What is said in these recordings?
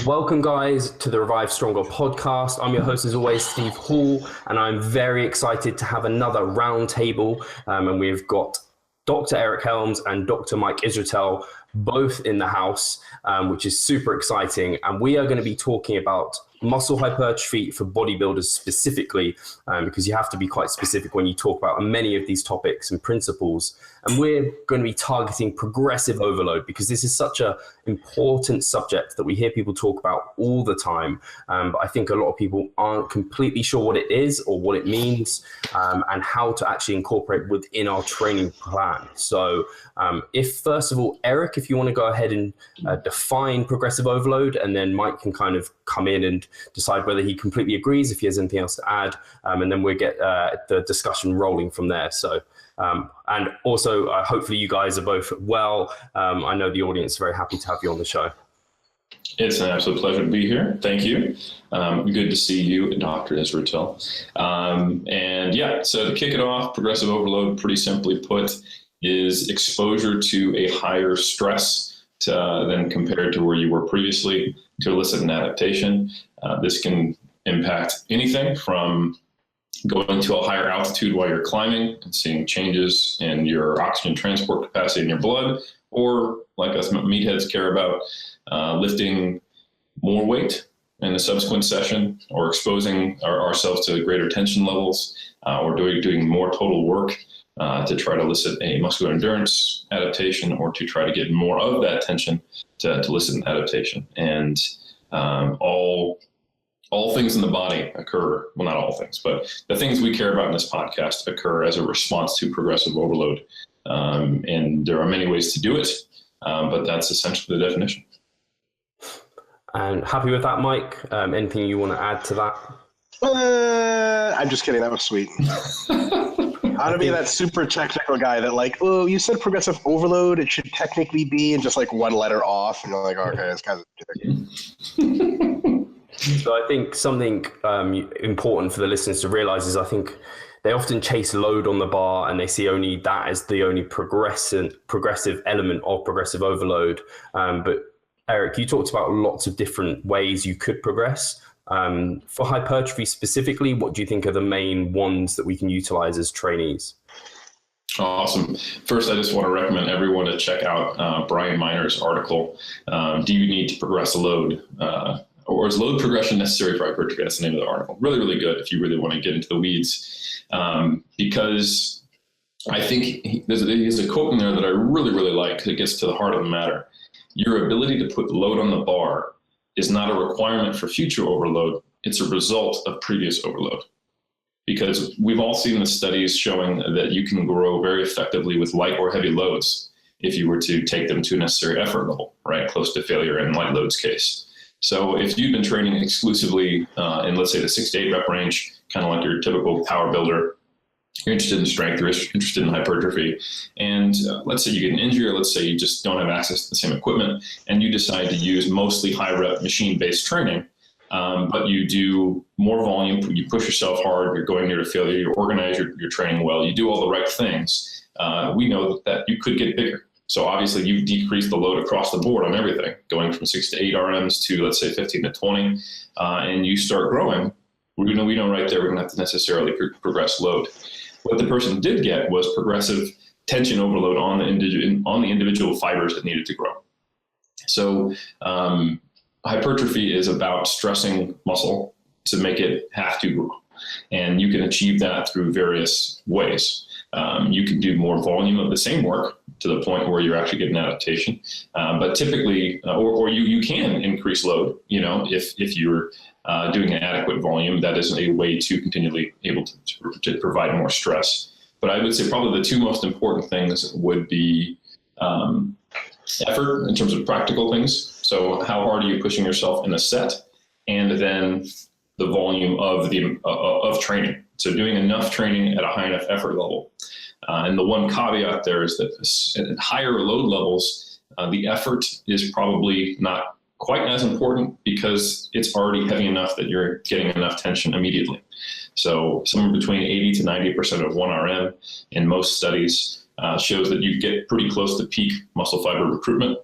Welcome, guys, to the Revive Stronger podcast. I'm your host, as always, Steve Hall, and I'm very excited to have another roundtable. And we've got Dr. Eric Helms and Dr. Mike Israetel both in the house, which is super exciting. And we are going to be talking about muscle hypertrophy for bodybuilders specifically, because you have to be quite specific when you talk about many of these topics and principles. And we're going to be targeting progressive overload because this is such an important subject that we hear people talk about all the time. But I think a lot of people aren't completely sure what it is or what it means, and how to actually incorporate within our training plan. So if first of all, Eric, if you want to go ahead and define progressive overload, and then Mike can kind of come in and decide whether he completely agrees, if he has anything else to add, and then we'll get the discussion rolling from there. So, and also, hopefully you guys are both well. I know the audience is very happy to have you on the show. It's an absolute pleasure to be here. Thank you. Good to see you, Dr. Israetel. And yeah, so to kick it off, progressive overload, pretty simply put, is exposure to a higher stress than compared to where you were previously to elicit an adaptation. This can impact anything from going to a higher altitude while you're climbing and seeing changes in your oxygen transport capacity in your blood, or like us meatheads care about, lifting more weight in a subsequent session, or exposing ourselves to greater tension levels, or doing more total work to try to elicit a muscular endurance adaptation, or to try to get more of that tension to elicit an adaptation. And all things in the body occur, well, not all things, but the things we care about in this podcast occur as a response to progressive overload. And there are many ways to do it, but that's essentially the definition. And happy with that, Mike? Anything you want to add to that? I'm just kidding. That was sweet. I want to be that super technical guy that like, oh, you said progressive overload, it should technically be, and just like one letter off, and you're like, okay, it's kind of. So I think something important for the listeners to realize is I think they often chase load on the bar and they see only that as the only progressive element of progressive overload. But Eric, you talked about lots of different ways you could progress. For hypertrophy specifically, what do you think are the main ones that we can utilize as trainees? Awesome. First, I just want to recommend everyone to check out Brian Miner's article, Do You Need to Progress a Load? Or is load progression necessary for hypertrophy? That's the name of the article. Really, really good if you really want to get into the weeds. Because I think there's a quote in there that I really, really like because it gets to the heart of the matter. Your ability to put load on the bar is not a requirement for future overload. It's a result of previous overload. Because we've all seen the studies showing that you can grow very effectively with light or heavy loads if you were to take them to a necessary effort level, right? Close to failure in light loads case. So if you've been training exclusively in, let's say, the 6 to 8 rep range, kind of like your typical power builder, you're interested in strength, you're interested in hypertrophy, and let's say you get an injury, or let's say you just don't have access to the same equipment, and you decide to use mostly high rep machine-based training, but you do more volume, you push yourself hard, you're going near to failure, you organize your training well, you do all the right things, we know that you could get bigger. So obviously you decrease the load across the board on everything, going from 6 to 8 RMs to, let's say, 15 to 20, and you start growing. We know right there we don't have to necessarily progress load. What the person did get was progressive tension overload on the individual fibers that needed to grow. So hypertrophy is about stressing muscle to make it have to grow, and you can achieve that through various ways. You can do more volume of the same work to the point where you're actually getting adaptation. But typically, or you can increase load, if you're doing an adequate volume, that is a way to continually able to provide more stress. But I would say probably the two most important things would be effort in terms of practical things. So how hard are you pushing yourself in a set? And then the volume of training. So doing enough training at a high enough effort level. And the one caveat there is that at higher load levels, the effort is probably not quite as important because it's already heavy enough that you're getting enough tension immediately. So somewhere between 80 to 90% of 1 RM in most studies shows that you get pretty close to peak muscle fiber recruitment.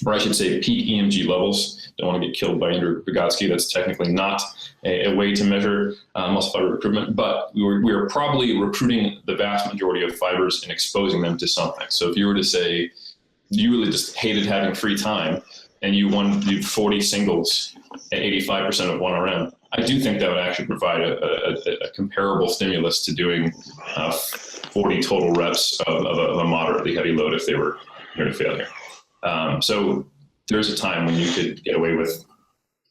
or I should say peak EMG levels. Don't want to get killed by Andrew Vygotsky. That's technically not a way to measure muscle fiber recruitment, but we are probably recruiting the vast majority of fibers and exposing them to something. So if you were to say you really just hated having free time and you wanted to do 40 singles at 85% of 1RM, I do think that would actually provide a comparable stimulus to doing 40 total reps of a moderately heavy load if they were near to failure. So there's a time when you could get away with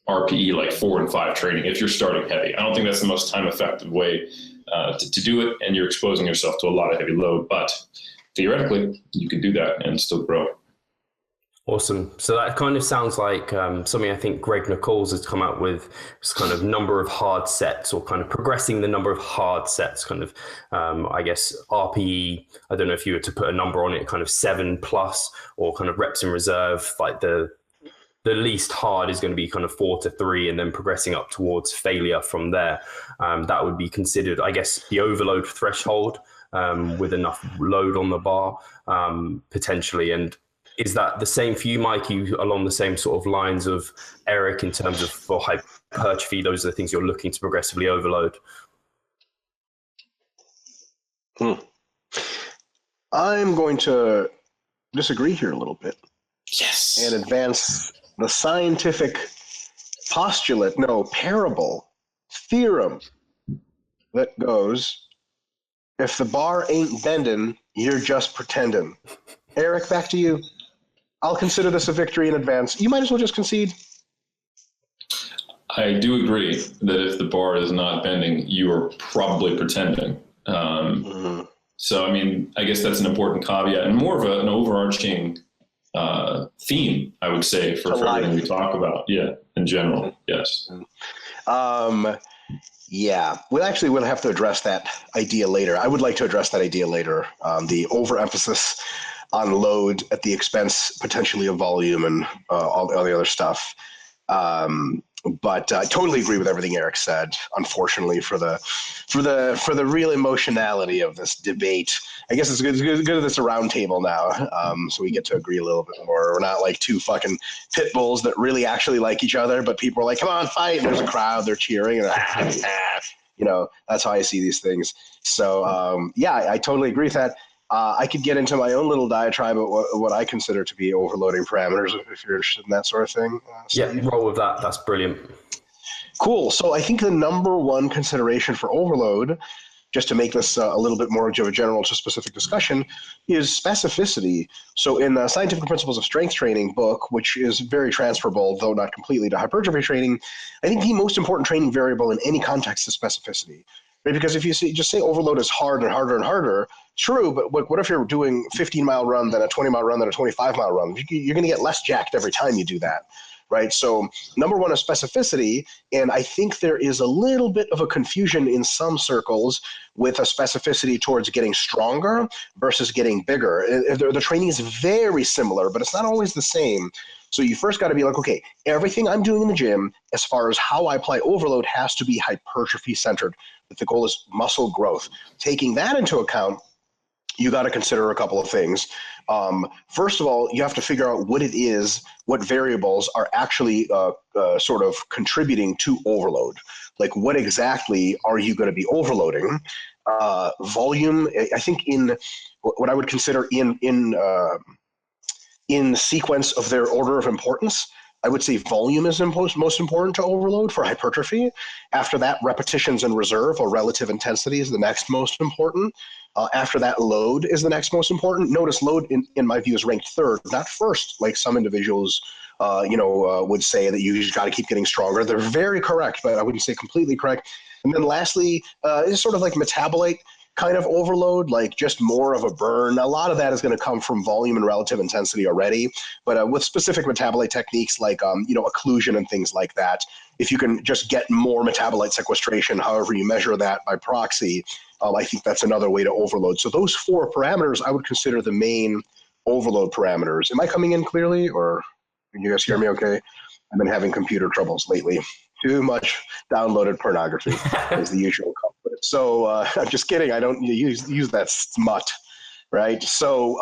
RPE like 4 and 5 training if you're starting heavy. I don't think that's the most time effective way to do it, and you're exposing yourself to a lot of heavy load, but theoretically you could do that and still grow. Awesome. So that kind of sounds like something I think Greg Nichols has come out with, this kind of number of hard sets, or kind of progressing the number of hard sets, kind of, I guess, RPE. I don't know if you were to put a number on it, kind of 7+, or kind of reps in reserve, like the least hard is going to be kind of 4 to 3, and then progressing up towards failure from there. That would be considered, I guess, the overload threshold with enough load on the bar, potentially. And is that the same for you, Mike? You along the same sort of lines of Eric in terms of for hypertrophy? Those are the things you're looking to progressively overload. I'm going to disagree here a little bit. Yes. And advance the scientific parable, theorem that goes, if the bar ain't bending, you're just pretending. Eric, back to you. I'll consider this a victory in advance. You might as well just concede. I do agree that if the bar is not bending, you are probably pretending. So, I mean, I guess that's an important caveat and more of an overarching theme, I would say, for everything we talk about. Yeah, in general, yes. Yeah, we'll have to address that idea later. I would like to address that idea later. The overemphasis on load at the expense potentially of volume and all the other stuff. But I totally agree with everything Eric said. Unfortunately, for the real emotionality of this debate, I guess it's good that it's a round table now, so we get to agree a little bit more. We're not like two fucking pit bulls that really actually like each other, but people are like, "Come on, fight!" And there's a crowd, they're cheering, and that's how I see these things. So yeah, I totally agree with that. I could get into my own little diatribe of what I consider to be overloading parameters if you're interested in that sort of thing. Yeah, roll with that. That's brilliant. Cool. So I think the number one consideration for overload, just to make this a little bit more of a general to specific discussion, is specificity. So in the Scientific Principles of Strength Training book, which is very transferable, though not completely, to hypertrophy training, I think the most important training variable in any context is specificity. Right? Because if you just say overload is hard and harder and harder, true, but what if you're doing a 15-mile run, then a 20-mile run, then a 25-mile run? You're going to get less jacked every time you do that, right? So number one is specificity, and I think there is a little bit of a confusion in some circles with a specificity towards getting stronger versus getting bigger. The training is very similar, but it's not always the same. So you first got to be like, okay, everything I'm doing in the gym as far as how I apply overload has to be hypertrophy centered. That the goal is muscle growth. Taking that into account, you got to consider a couple of things. First of all, you have to figure out what it is, what variables are actually sort of contributing to overload. Like what exactly are you going to be overloading? Volume, I think in what I would consider in sequence of their order of importance, I would say volume is most important to overload for hypertrophy. After that, repetitions and reserve or relative intensity is the next most important. After that, load is the next most important. Notice load, in my view, is ranked third, not first, like some individuals would say that you just got to keep getting stronger. They're very correct, but I wouldn't say completely correct. And then lastly, is sort of like metabolite kind of overload, like just more of a burn. A lot of that is going to come from volume and relative intensity already, but with specific metabolite techniques like occlusion and things like that, if you can just get more metabolite sequestration, however you measure that by proxy, I think that's another way to overload. So those four parameters I would consider the main overload parameters. Am I coming in clearly, or can you guys hear me okay? I've been having computer troubles lately. Too much downloaded pornography is the usual culprit. So I'm just kidding. I don't use that smut, right? So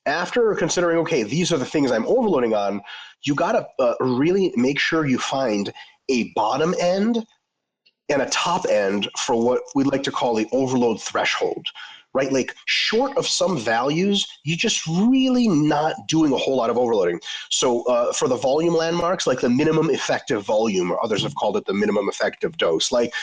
after considering, okay, these are the things I'm overloading on, you got to really make sure you find a bottom end and a top end for what we like to call the overload threshold, right? Like short of some values, you're just really not doing a whole lot of overloading. So for the volume landmarks, like the minimum effective volume, or others have called it the minimum effective dose, like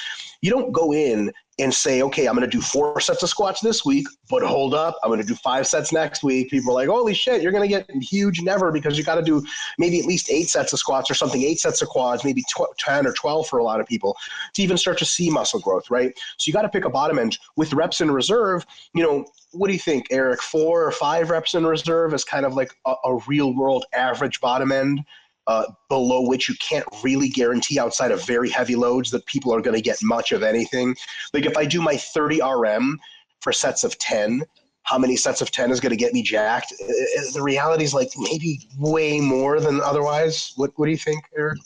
you don't go in and say, okay, I'm going to do 4 sets of squats this week, but hold up, I'm going to do 5 sets next week. People are like, holy shit, you're going to get huge never, because you got to do maybe at least 8 sets of squats or something, 8 sets of quads, maybe 10 or 12 for a lot of people to even start to see muscle growth, right? So you got to pick a bottom end with reps in reserve. What do you think, Eric? 4 or 5 reps in reserve is kind of like a real world average bottom end. Below which you can't really guarantee outside of very heavy loads that people are going to get much of anything. Like if I do my 30 RM for sets of 10, how many sets of 10 is going to get me jacked? The reality is like maybe way more than otherwise. What do you think, Eric?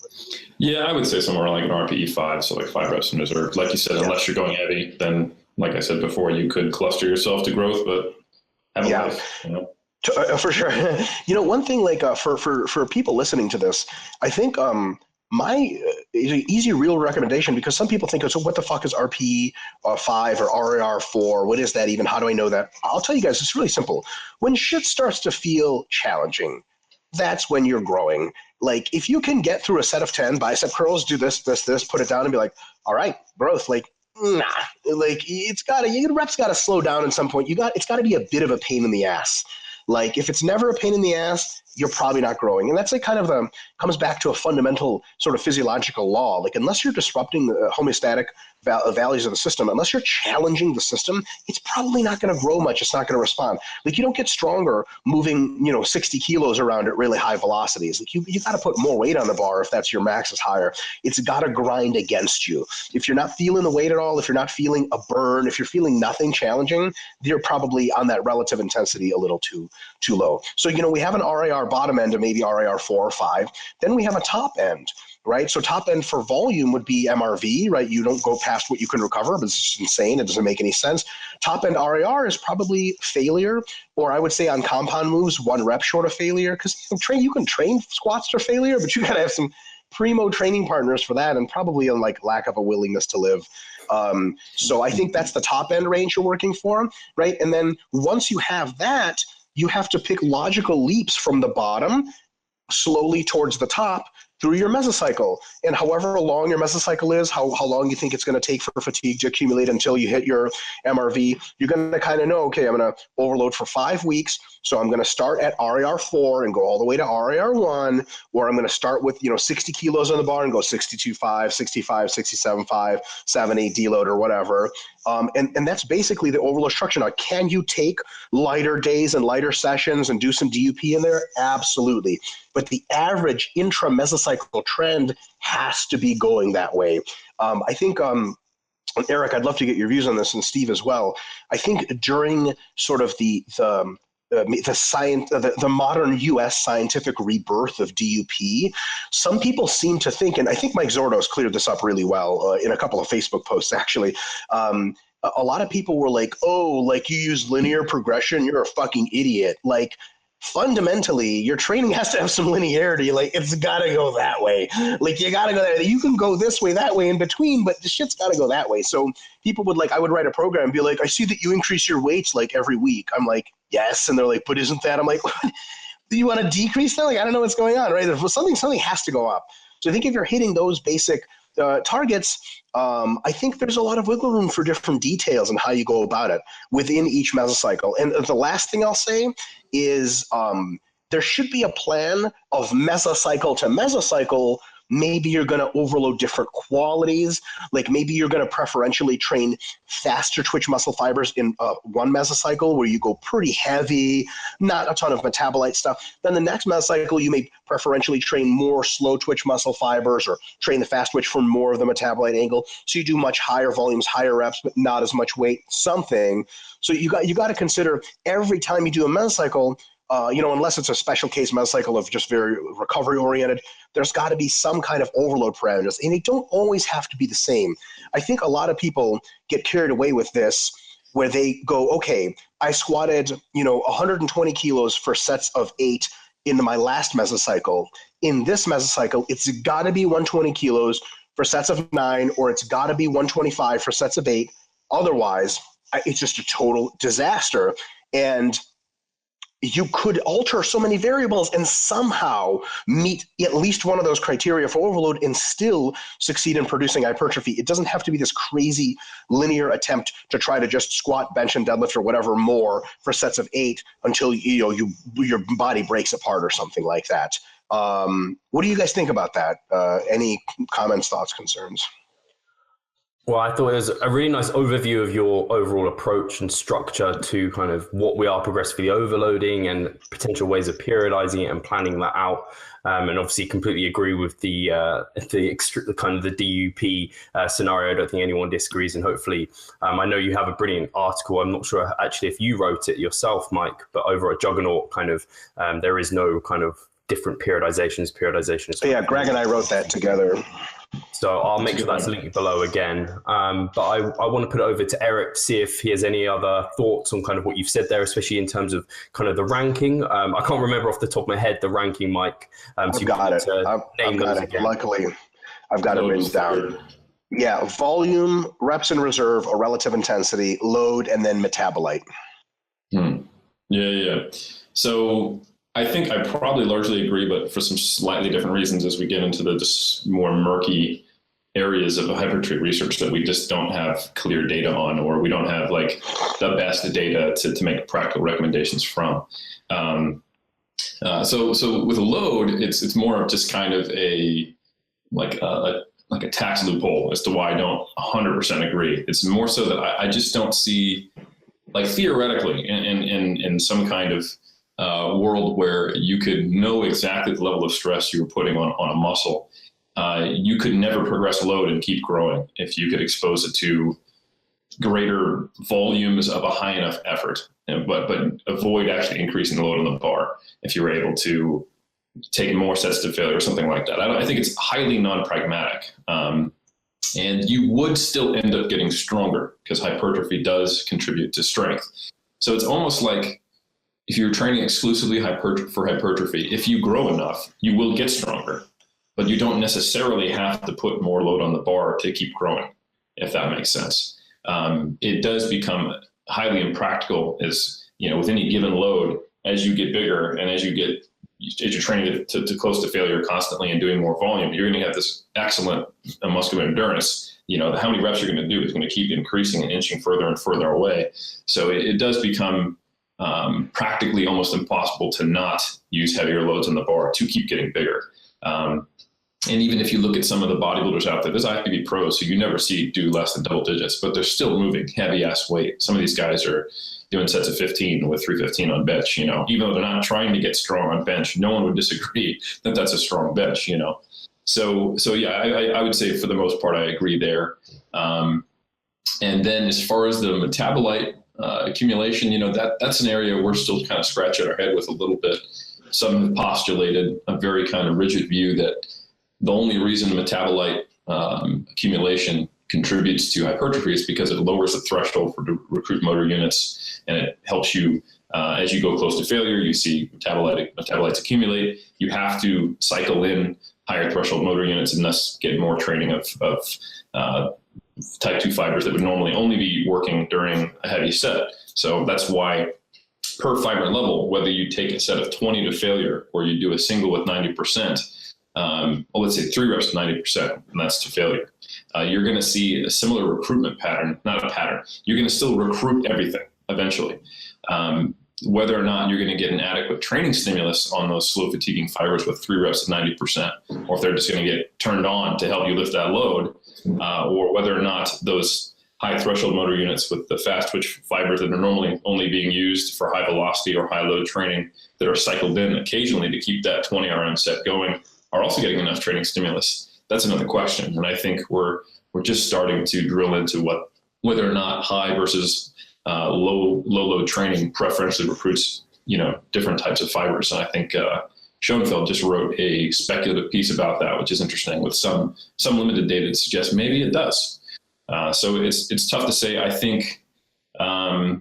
Yeah, I would say somewhere like an RPE 5, so like 5 reps in reserve. Like you said, unless you're going heavy, then like I said before, you could cluster yourself to growth, but have a life, For sure. One thing like for people listening to this, I think my easy real recommendation, because some people think, so what the fuck is RPE 5 or RAR 4? What is that even? How do I know that? I'll tell you guys, it's really simple. When shit starts to feel challenging, that's when you're growing. Like if you can get through a set of 10 bicep curls, do this, put it down and be like, all right, growth, like, nah, like your reps got to slow down at some point. It's got to be a bit of a pain in the ass. Like if it's never a pain in the ass, you're probably not growing. And that's like kind of comes back to a fundamental sort of physiological law. Like unless you're disrupting the homeostatic values of the system, unless you're challenging the system, it's probably not going to grow much. It's not going to respond. Like you don't get stronger moving, 60 kilos around at really high velocities. Like you got to put more weight on the bar if that's your max is higher. It's got to grind against you. If you're not feeling the weight at all, if you're not feeling a burn, if you're feeling nothing challenging, you're probably on that relative intensity a little too low. So, we have an RAR bottom end of maybe RAR 4 or 5. Then we have a top end, right? So top end for volume would be MRV, right? You don't go past what you can recover, but it's just insane. It doesn't make any sense. Top end RAR is probably failure, or I would say on compound moves, 1 rep short of failure, because you can train squats to failure, but you got to have some primo training partners for that, and probably a lack of a willingness to live. So I think that's the top end range you're working for, right? And then once you have that, you have to pick logical leaps from the bottom slowly towards the top through your mesocycle. And however long your mesocycle is, how long you think it's going to take for fatigue to accumulate until you hit your MRV, you're going to kind of know, okay, I'm going to overload for 5 weeks. So I'm going to start at RAR 4 and go all the way to RAR 1, or I'm going to start with, 60 kilos on the bar and go 62.5, 65, 67.5, 70, deload or whatever. And that's basically the overload structure. Now, can you take lighter days and lighter sessions and do some DUP in there? Absolutely. But the average intra-mesocycle trend has to be going that way. I think, Eric, I'd love to get your views on this, and Steve as well. I think during sort of the modern U.S. scientific rebirth of DUP, some people seem to think, and I think Mike Zordo's cleared this up really well in a couple of Facebook posts, actually. A lot of people were like, oh, like you use linear progression, you're a fucking idiot. Like, fundamentally, your training has to have some linearity. Like, it's got to go that way. Like, you got to go there. You can go this way, that way in between, but the shit's got to go that way. So people would I would write a program and be like, I see that you increase your weights every week. I'm like, yes. And they're like, but isn't that? I'm like, what? Do you want to decrease that? Like, I don't know what's going on, right? Something has to go up. So I think if you're hitting those basic targets, I think there's a lot of wiggle room for different details and how you go about it within each mesocycle. And the last thing I'll say is there should be a plan of mesocycle to mesocycle. Maybe you're going to overload different qualities. Like maybe you're going to preferentially train faster twitch muscle fibers in one mesocycle where you go pretty heavy, not a ton of metabolite stuff. Then the next mesocycle, you may preferentially train more slow twitch muscle fibers or train the fast twitch for more of the metabolite angle. So you do much higher volumes, higher reps, but not as much weight, something. So you got to consider every time you do a mesocycle, unless it's a special case mesocycle of just very recovery oriented, there's got to be some kind of overload parameters, and they don't always have to be the same. I think a lot of people get carried away with this. where they go, okay, I squatted, 120 kilos for sets of 8 in my last mesocycle. In this mesocycle, it's got to be 120 kilos for sets of 9, or it's got to be 125 for sets of 8. Otherwise, it's just a total disaster. And you could alter so many variables and somehow meet at least one of those criteria for overload and still succeed in producing hypertrophy. It doesn't have to be this crazy linear attempt to try to just squat, bench, and deadlift or whatever more for sets of 8 until your body breaks apart or something like that. What do you guys think about that? Any comments, thoughts, concerns? Well, I thought it was a really nice overview of your overall approach and structure to kind of what we are progressively overloading and potential ways of periodizing it and planning that out. And obviously completely agree with the kind of the DUP scenario. I don't think anyone disagrees. And hopefully, I know you have a brilliant article. I'm not sure actually if you wrote it yourself, Mike, but over at Juggernaut, kind of there is no kind of different periodizations. Yeah, Greg and I wrote that together. So I'll make sure that's linked below again. But I want to put it over to Eric to see if he has any other thoughts on kind of what you've said there, especially in terms of kind of the ranking. I can't remember off the top of my head the ranking, Mike. So I've got it. Again. Luckily, I've got it written down. Yeah, volume, reps in reserve, or relative intensity, load, and then metabolite. Yeah. So I think I probably largely agree, but for some slightly different reasons as we get into the just more murky areas of hypertrophy research that we just don't have clear data on, or we don't have like the best data to make practical recommendations from. So with a load, it's more of just kind of a tax loophole as to why I don't 100% agree. It's more so that I just don't see, like, theoretically in some kind of world where you could know exactly the level of stress you were putting on a muscle, you could never progress load and keep growing if you could expose it to greater volumes of a high enough effort, but avoid actually increasing the load on the bar if you were able to take more sets to failure or something like that. I think it's highly non-pragmatic. And you would still end up getting stronger because hypertrophy does contribute to strength. So it's almost like if you're training exclusively for hypertrophy, if you grow enough, you will get stronger, but you don't necessarily have to put more load on the bar to keep growing, if that makes sense. It does become highly impractical with any given load, as you get bigger and as you're training to close to failure constantly and doing more volume, you're going to have this excellent muscular endurance. How many reps you're going to do is going to keep increasing and inching further and further away. So it does become practically almost impossible to not use heavier loads on the bar to keep getting bigger. And even if you look at some of the bodybuilders out there, there's IFBB pros who you never see do less than double digits, but they're still moving heavy ass weight. Some of these guys are doing sets of 15 with 315 on bench, even though they're not trying to get strong on bench, no one would disagree that that's a strong bench, So yeah, I would say for the most part, I agree there. And then as far as the metabolite accumulation, that's an area we're still kind of scratching our head with a little bit. Some have postulated a very kind of rigid view that the only reason metabolite accumulation contributes to hypertrophy is because it lowers the threshold for recruit motor units, and it helps you as you go close to failure. You see metabolites accumulate. You have to cycle in higher threshold motor units and thus get more training of type 2 fibers that would normally only be working during a heavy set. So that's why per fiber level, whether you take a set of 20 to failure or you do a single with 90%, let's say 3 reps to 90%, and that's to failure, you're going to see a similar recruitment pattern, not a pattern. You're going to still recruit everything eventually. Whether or not you're going to get an adequate training stimulus on those slow fatiguing fibers with 3 reps to 90%, or if they're just going to get turned on to help you lift that load, or whether or not those high threshold motor units with the fast twitch fibers that are normally only being used for high velocity or high load training that are cycled in occasionally to keep that 20 RM set going are also getting enough training stimulus. That's another question. And I think we're just starting to drill into whether or not high versus low load training preferentially recruits, different types of fibers. And I think Schoenfeld just wrote a speculative piece about that, which is interesting, with some limited data to suggest maybe it does. So it's tough to say. I think I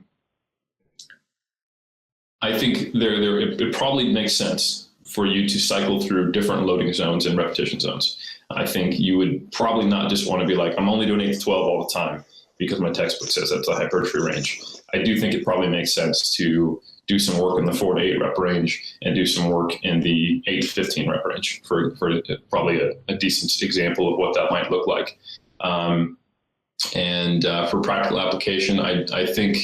think it probably makes sense for you to cycle through different loading zones and repetition zones. I think you would probably not just want to be like, I'm only doing 8 to 12 all the time because my textbook says that's a hypertrophy range. I do think it probably makes sense to do some work in the 4 to 8 rep range and do some work in the 8 to 15 rep range for probably a decent example of what that might look like. For practical application, I think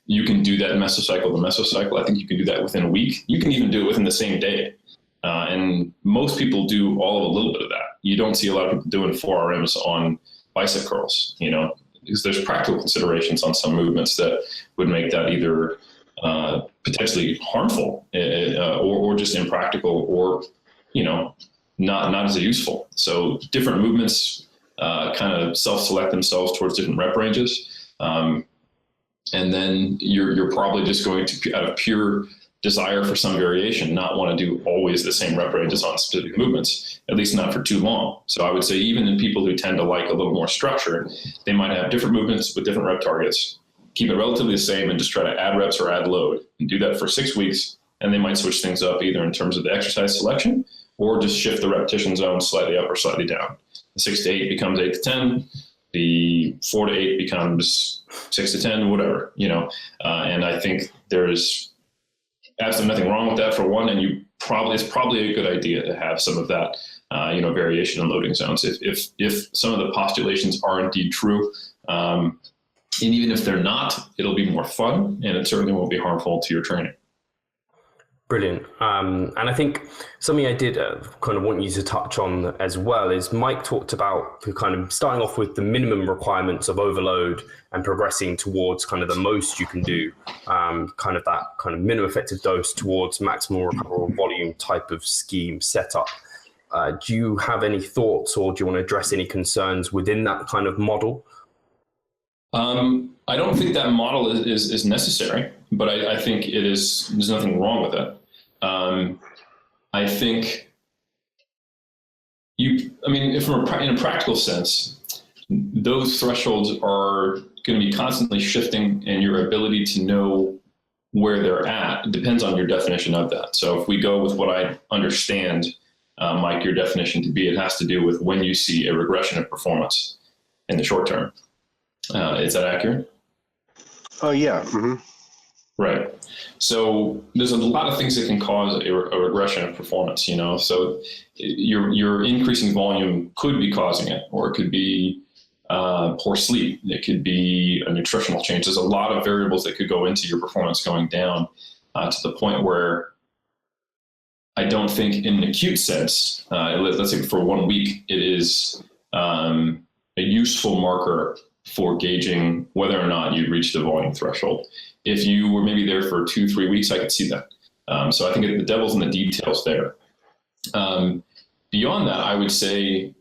you can do that mesocycle to mesocycle. I think you can do that within a week. You can even do it within the same day. And most people do all of a little bit of that. You don't see a lot of people doing 4 RMs on bicep curls, because there's practical considerations on some movements that would make that either potentially harmful or just impractical or, not as useful. So different movements kind of self-select themselves towards different rep ranges. And then you're probably just going to, out of pure desire for some variation, not want to do always the same rep ranges on specific movements, at least not for too long. So I would say even in people who tend to like a little more structure, they might have different movements with different rep targets, keep it relatively the same and just try to add reps or add load and do that for 6 weeks. And they might switch things up either in terms of the exercise selection or just shift the repetition zone slightly up or slightly down. The 6 to 8 becomes 8 to 10. The 4 to 8 becomes 6 to 10, whatever, and I think there's absolutely nothing wrong with that for one. And it's probably a good idea to have some of that, variation in loading zones. If some of the postulations are indeed true, and even if they're not, it'll be more fun and it certainly won't be harmful to your training. Brilliant. And I think something I did kind of want you to touch on as well is Mike talked about kind of starting off with the minimum requirements of overload and progressing towards kind of the most you can do, kind of that kind of minimum effective dose towards maximal recoverable volume type of scheme setup. Do you have any thoughts or do you want to address any concerns within that kind of model? I don't think that model is necessary, but I think there's nothing wrong with it. I think if in a practical sense, those thresholds are going to be constantly shifting, and your ability to know where they're at depends on your definition of that. So if we go with what I understand, Mike, your definition to be, it has to do with when you see a regression of performance in the short term. Is that accurate? Oh, yeah. Mm-hmm. Right. So there's a lot of things that can cause a regression of performance, so your increasing volume could be causing it, or it could be poor sleep. It could be a nutritional change. There's a lot of variables that could go into your performance going down to the point where I don't think in an acute sense, let's say for 1 week, it is a useful marker for gauging whether or not you reached the volume threshold. If you were maybe there for 2-3 weeks, I could see that. So I think the devil's in the details there. Beyond that, I would say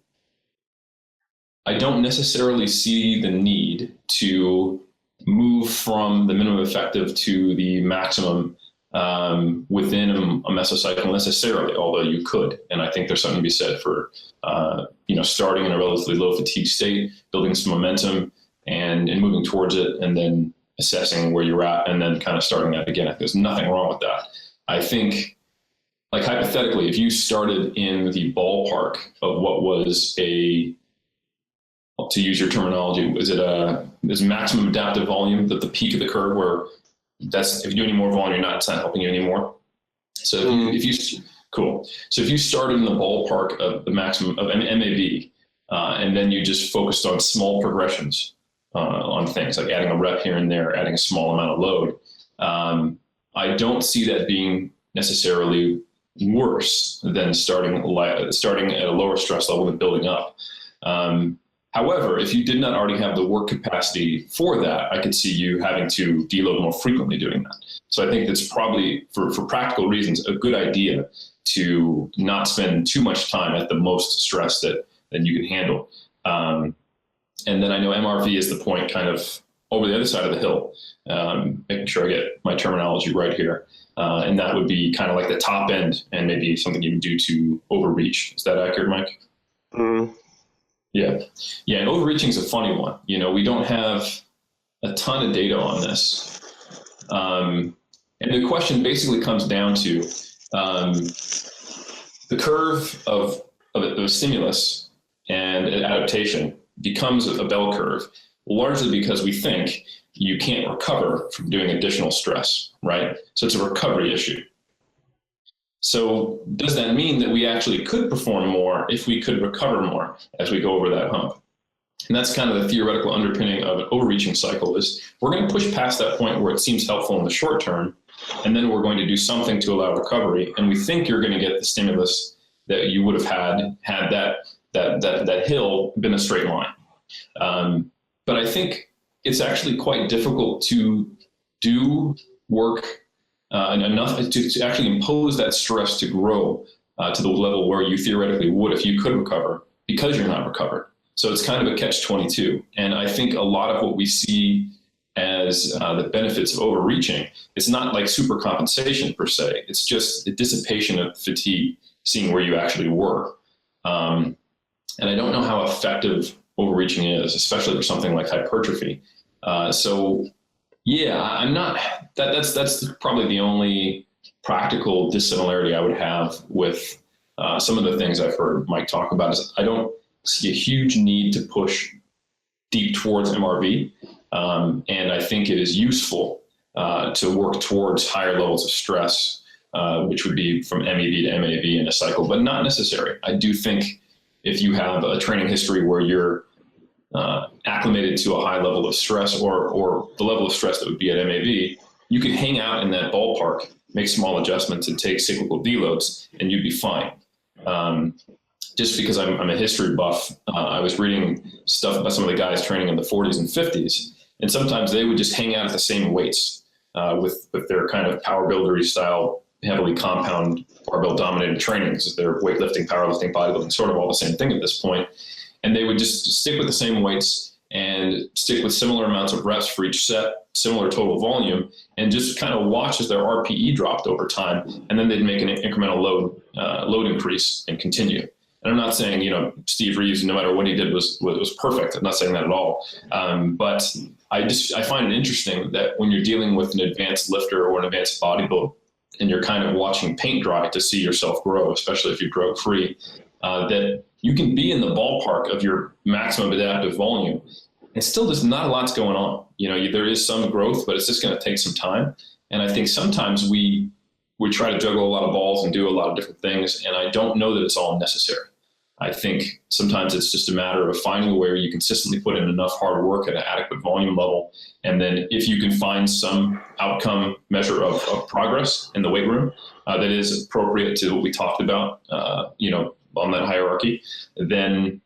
I don't necessarily see the need to move from the minimum effective to the maximum within a mesocycle necessarily, although you could. And I think there's something to be said for starting in a relatively low fatigue state, building some momentum and moving towards it, and then assessing where you're at and then kind of starting that again. There's nothing wrong with that. I think, like hypothetically, if you started in the ballpark of what was to use your terminology, is maximum adaptive volume, the peak of the curve where if you do any more volume, it's not helping you anymore. So cool. So if you started in the ballpark of the maximum of MAV, and then you just focused on small progressions on things like adding a rep here and there, adding a small amount of load, I don't see that being necessarily worse than starting at a lower stress level and building up. However, if you did not already have the work capacity for that, I could see you having to deload more frequently doing that. So I think that's probably, for practical reasons, a good idea to not spend too much time at the most stress that you can handle. And then I know MRV is the point kind of over the other side of the hill, making sure I get my terminology right here. And that would be kind of like the top end and maybe something you can do to overreach. Is that accurate, Mike? Mm-hmm. Yeah. And overreaching is a funny one. We don't have a ton of data on this. And the question basically comes down to the curve of a stimulus and adaptation becomes a bell curve, largely because we think you can't recover from doing additional stress, right? So it's a recovery issue. So does that mean that we actually could perform more if we could recover more as we go over that hump? And that's kind of the theoretical underpinning of an overreaching cycle is we're going to push past that point where it seems helpful in the short term, and then we're going to do something to allow recovery. And we think you're going to get the stimulus that you would have had that hill been a straight line. But I think it's actually quite difficult to do work and enough to actually impose that stress to grow to the level where you theoretically would if you could recover, because you're not recovered. So it's kind of a catch-22. And I think a lot of what we see as the benefits of overreaching, it's not like super compensation per se. It's just the dissipation of fatigue, seeing where you actually were. And I don't know how effective overreaching is, especially for something like hypertrophy. So yeah, I'm not, that's probably the only practical dissimilarity I would have with some of the things I've heard Mike talk about is I don't see a huge need to push deep towards MRV. And I think it is useful to work towards higher levels of stress, which would be from MEV to MAV in a cycle, but not necessary. I do think if you have a training history where you're acclimated to a high level of stress or the level of stress that would be at MAV, you could hang out in that ballpark, make small adjustments and take cyclical deloads, and you'd be fine. Just because I'm a history buff, I was reading stuff about some of the guys training in the 40s and 50s, and sometimes they would just hang out at the same weights with their kind of power buildery style, heavily compound barbell dominated trainings. They're weightlifting, powerlifting, bodybuilding, sort of all the same thing at this point. And they would just stick with the same weights and stick with similar amounts of reps for each set, similar total volume, and just kind of watch as their RPE dropped over time. And then they'd make an incremental load increase and continue. And I'm not saying, Steve Reeves, no matter what he did was perfect. I'm not saying that at all. But I find it interesting that when you're dealing with an advanced lifter or an advanced bodybuilder, and you're kind of watching paint dry to see yourself grow, especially if you grow free, that you can be in the ballpark of your maximum adaptive volume, and still there's not a lot's going on. There is some growth, but it's just going to take some time. And I think sometimes we try to juggle a lot of balls and do a lot of different things, and I don't know that it's all necessary. I think sometimes it's just a matter of finding where you consistently put in enough hard work at an adequate volume level. And then if you can find some outcome measure of progress in the weight room that is appropriate to what we talked about, on that hierarchy, then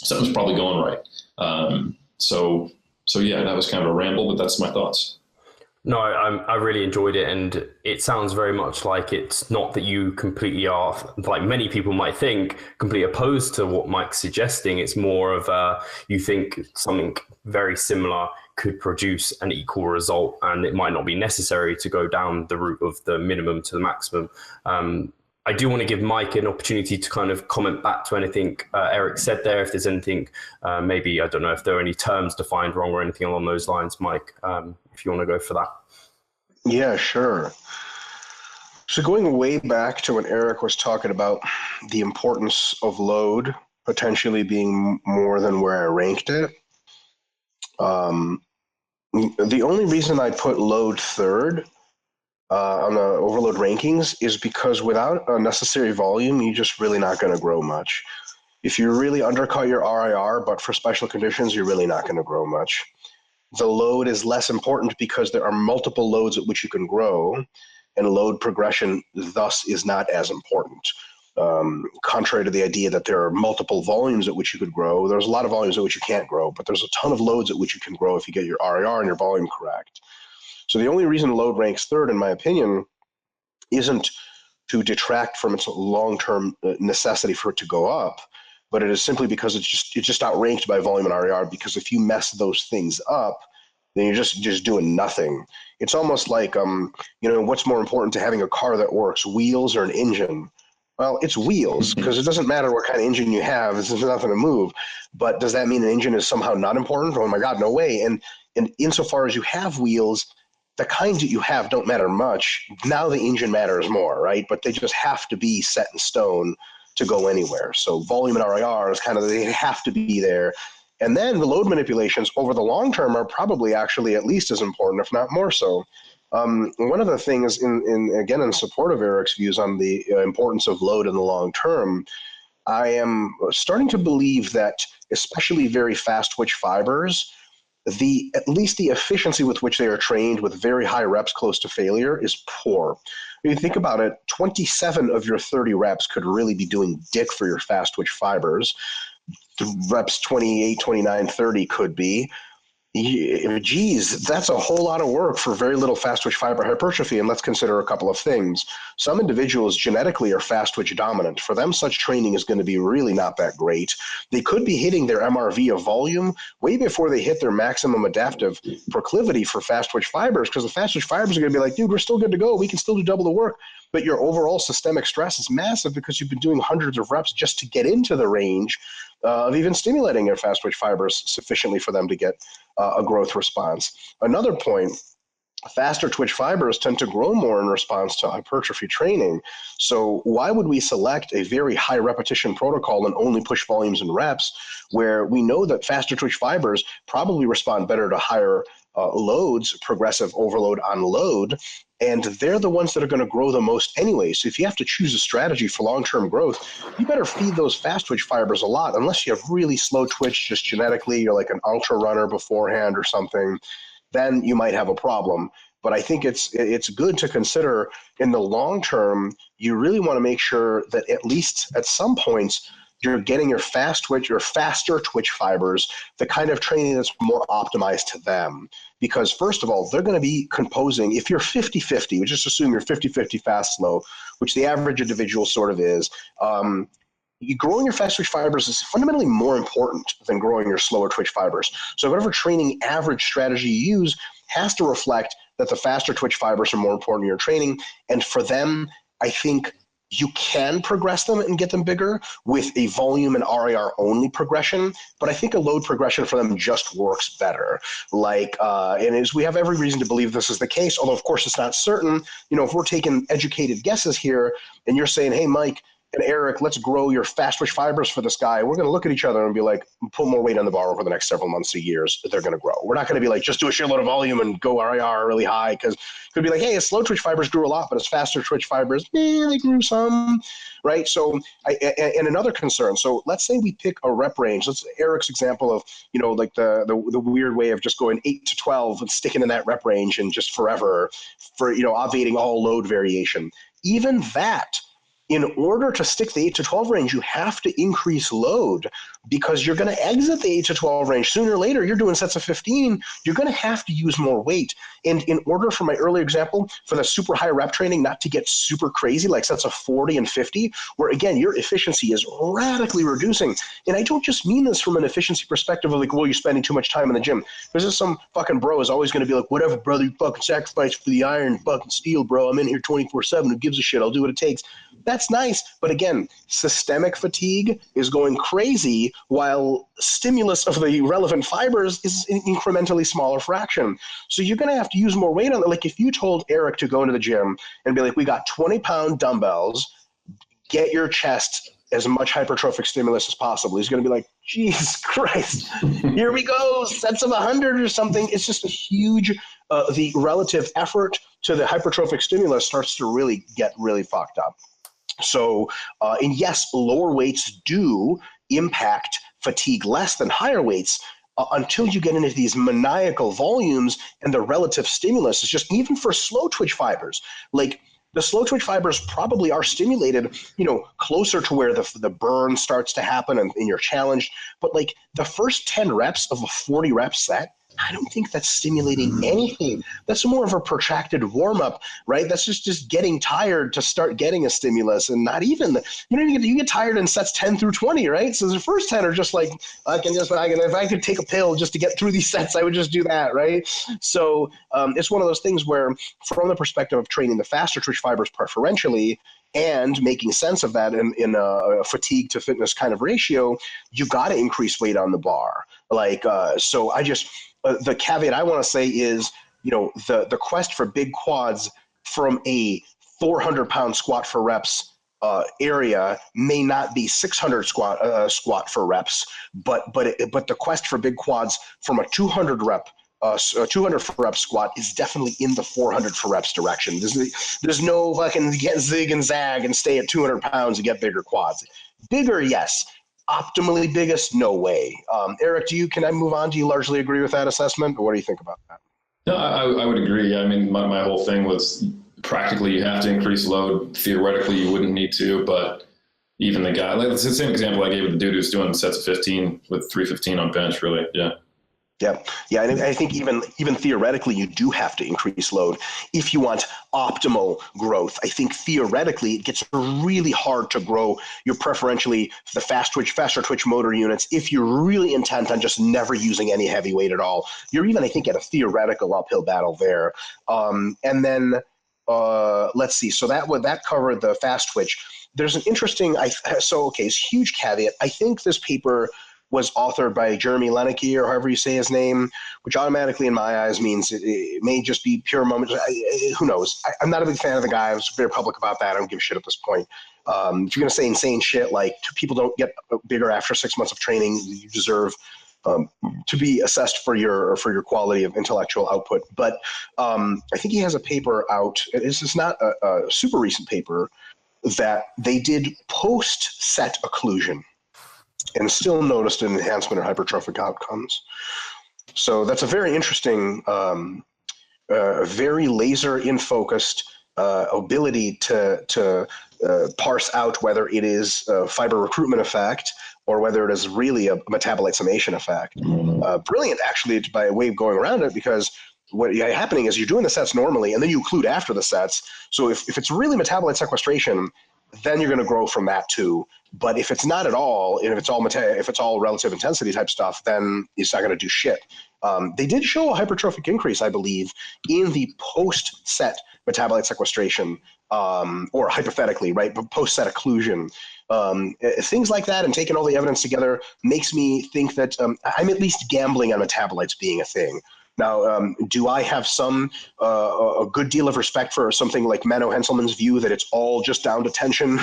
something's probably going right. So yeah, that was kind of a ramble, but that's my thoughts. No, I really enjoyed it, and it sounds very much like it's not that you completely are, like many people might think, completely opposed to what Mike's suggesting. It's more of you think something very similar could produce an equal result, and it might not be necessary to go down the route of the minimum to the maximum. I do want to give Mike an opportunity to kind of comment back to anything Eric said there. If there's anything, maybe, I don't know if there are any terms defined wrong or anything along those lines, Mike, if you want to go for that. Yeah, sure. So going way back to when Eric was talking about the importance of load potentially being more than where I ranked it, the only reason I put load third on the overload rankings is because without a necessary volume, you're just really not going to grow much. If you really undercut your RIR, but for special conditions, you're really not going to grow much. The load is less important because there are multiple loads at which you can grow, and load progression thus is not as important. Contrary to the idea that there are multiple volumes at which you could grow, there's a lot of volumes at which you can't grow, but there's a ton of loads at which you can grow if you get your RIR and your volume correct. So the only reason load ranks third, in my opinion, isn't to detract from its long-term necessity for it to go up, but it is simply because it's just outranked by volume and RER, because if you mess those things up, then you're just doing nothing. It's almost like, what's more important to having a car that works, wheels or an engine? Well, it's wheels, because it doesn't matter what kind of engine you have, there's nothing to move. But does that mean an engine is somehow not important? Oh my God, no way. And And insofar as you have wheels, the kinds that you have don't matter much. Now the engine matters more, right? But they just have to be set in stone to go anywhere. So volume and RIR is kind of, they have to be there. And then the load manipulations over the long term are probably actually at least as important, if not more so. One of the things, in support of Eric's views on the importance of load in the long term, I am starting to believe that especially very fast twitch fibers, at least the efficiency with which they are trained with very high reps close to failure is poor. When you think about it, 27 of your 30 reps could really be doing dick for your fast twitch fibers. The reps 28, 29, 30 could be. Geez, that's a whole lot of work for very little fast twitch fiber hypertrophy. And let's consider a couple of things. Some individuals genetically are fast twitch dominant. For them, such training is going to be really not that great. They could be hitting their MRV of volume way before they hit their maximum adaptive proclivity for fast twitch fibers, because the fast twitch fibers are going to be like, dude, we're still good to go. We can still do double the work. But your overall systemic stress is massive because you've been doing hundreds of reps just to get into the range of even stimulating your fast twitch fibers sufficiently for them to get a growth response. Another point, faster twitch fibers tend to grow more in response to hypertrophy training. So why would we select a very high repetition protocol and only push volumes and reps where we know that faster twitch fibers probably respond better to higher loads, progressive overload on load, and they're the ones that are going to grow the most anyway. So if you have to choose a strategy for long-term growth, you better feed those fast twitch fibers a lot, unless you have really slow twitch just genetically, you're like an ultra runner beforehand or something, then you might have a problem. But I think it's good to consider in the long term, you really want to make sure that at least at some points, you're getting your faster twitch fibers, the kind of training that's more optimized to them. Because first of all, they're going to be composing, if you're 50-50, we just assume you're 50-50 fast, slow, which the average individual sort of is, growing your fast twitch fibers is fundamentally more important than growing your slower twitch fibers. So whatever training average strategy you use has to reflect that the faster twitch fibers are more important in your training. And for them, I think you can progress them and get them bigger with a volume and RIR only progression, but I think a load progression for them just works better. We have every reason to believe this is the case, although of course it's not certain. If we're taking educated guesses here and you're saying, hey, Mike and Eric, let's grow your fast twitch fibers for this guy, we're going to look at each other and be like, put more weight on the bar over the next several months to years, they're going to grow. We're not going to be like, just do a shitload of volume and go RIR really high, because it could be like, hey, his slow twitch fibers grew a lot, but his faster twitch fibers, they grew some, right? So, and another concern, so let's say we pick a rep range. Let's Eric's example of, like the weird way of just going 8 to 12 and sticking in that rep range and just forever for, obviating all load variation. Even that, in order to stick the 8 to 12 range, you have to increase load, because you're going to exit the 8 to 12 range. Sooner or later, you're doing sets of 15, you're going to have to use more weight. And in order, for my earlier example, for the super high rep training not to get super crazy, like sets of 40 and 50, where again, your efficiency is radically reducing. And I don't just mean this from an efficiency perspective of like, well, you're spending too much time in the gym. There's just some fucking bro is always going to be like, whatever, brother, you fucking sacrifice for the iron, fucking steel, bro. I'm in here 24/7. Who gives a shit? I'll do what it takes. That's nice. But again, systemic fatigue is going crazy while stimulus of the relevant fibers is an incrementally smaller fraction. So you're going to have to use more weight on it. Like if you told Eric to go into the gym and be like, we got 20-pound dumbbells, get your chest as much hypertrophic stimulus as possible. He's going to be like, Jesus Christ, here we go, sets of 100 or something. It's just a huge, the relative effort to the hypertrophic stimulus starts to really get really fucked up. So, and yes, lower weights do impact fatigue less than higher weights until you get into these maniacal volumes, and the relative stimulus is just, even for slow twitch fibers, like the slow twitch fibers probably are stimulated, closer to where the burn starts to happen and you're challenged. But like the first 10 reps of a 40 rep set, I don't think that's stimulating anything. That's more of a protracted warm-up, right? That's just getting tired to start getting a stimulus, and not even, you get tired in sets 10 through 20, right? So the first 10 are just like, if I could take a pill just to get through these sets, I would just do that, right? So it's one of those things where, from the perspective of training the faster twitch fibers preferentially, and making sense of that in a fatigue to fitness kind of ratio, you got to increase weight on the bar. the caveat I want to say is, the quest for big quads from a 400-pound squat for reps area may not be 600 squat for reps, but the quest for big quads from a 200 for rep squat is definitely in the 400 for reps direction. There's no fucking get zig and zag and stay at 200 pounds and get bigger quads. Bigger, yes. Optimally biggest, no way. Eric, can I move on? Do you largely agree with that assessment, or what do you think about that? No, I would agree. I mean, my whole thing was practically you have to increase load. Theoretically, you wouldn't need to, but even the guy, like it's the same example I gave with the dude who's doing sets of 15 with 315 on bench, really. Yeah. Yeah, and I think even theoretically, you do have to increase load if you want optimal growth. I think theoretically, it gets really hard to grow your preferentially the faster twitch motor units if you're really intent on just never using any heavy weight at all. You're even, I think, at a theoretical uphill battle there. And then let's see. So that covered the fast twitch. There's an interesting. It's huge caveat. I think this paper was authored by Jeremy Lenicky, or however you say his name, which automatically in my eyes means it may just be pure moment. Who knows? I'm not a big fan of the guy. I was very public about that. I don't give a shit at this point. If you're going to say insane shit like people don't get bigger after 6 months of training, you deserve to be assessed for your quality of intellectual output. But I think he has a paper out. This is not a super recent paper that they did post-set occlusion and still noticed an enhancement in hypertrophic outcomes. So that's a very interesting, very laser-in-focused ability to parse out whether it is a fiber recruitment effect or whether it is really a metabolite summation effect. Brilliant, actually, by way of going around it, because what happening is you're doing the sets normally, and then you occlude after the sets. So if it's really metabolite sequestration, then you're going to grow from that too. But if it's not at all, and if it's all relative intensity type stuff, then it's not going to do shit. They did show a hypertrophic increase, I believe, in the post-set metabolite sequestration, or hypothetically, right, but post-set occlusion. Things like that, and taking all the evidence together makes me think that I'm at least gambling on metabolites being a thing. Now, do I have a good deal of respect for something like Menno Henselman's view that it's all just down to tension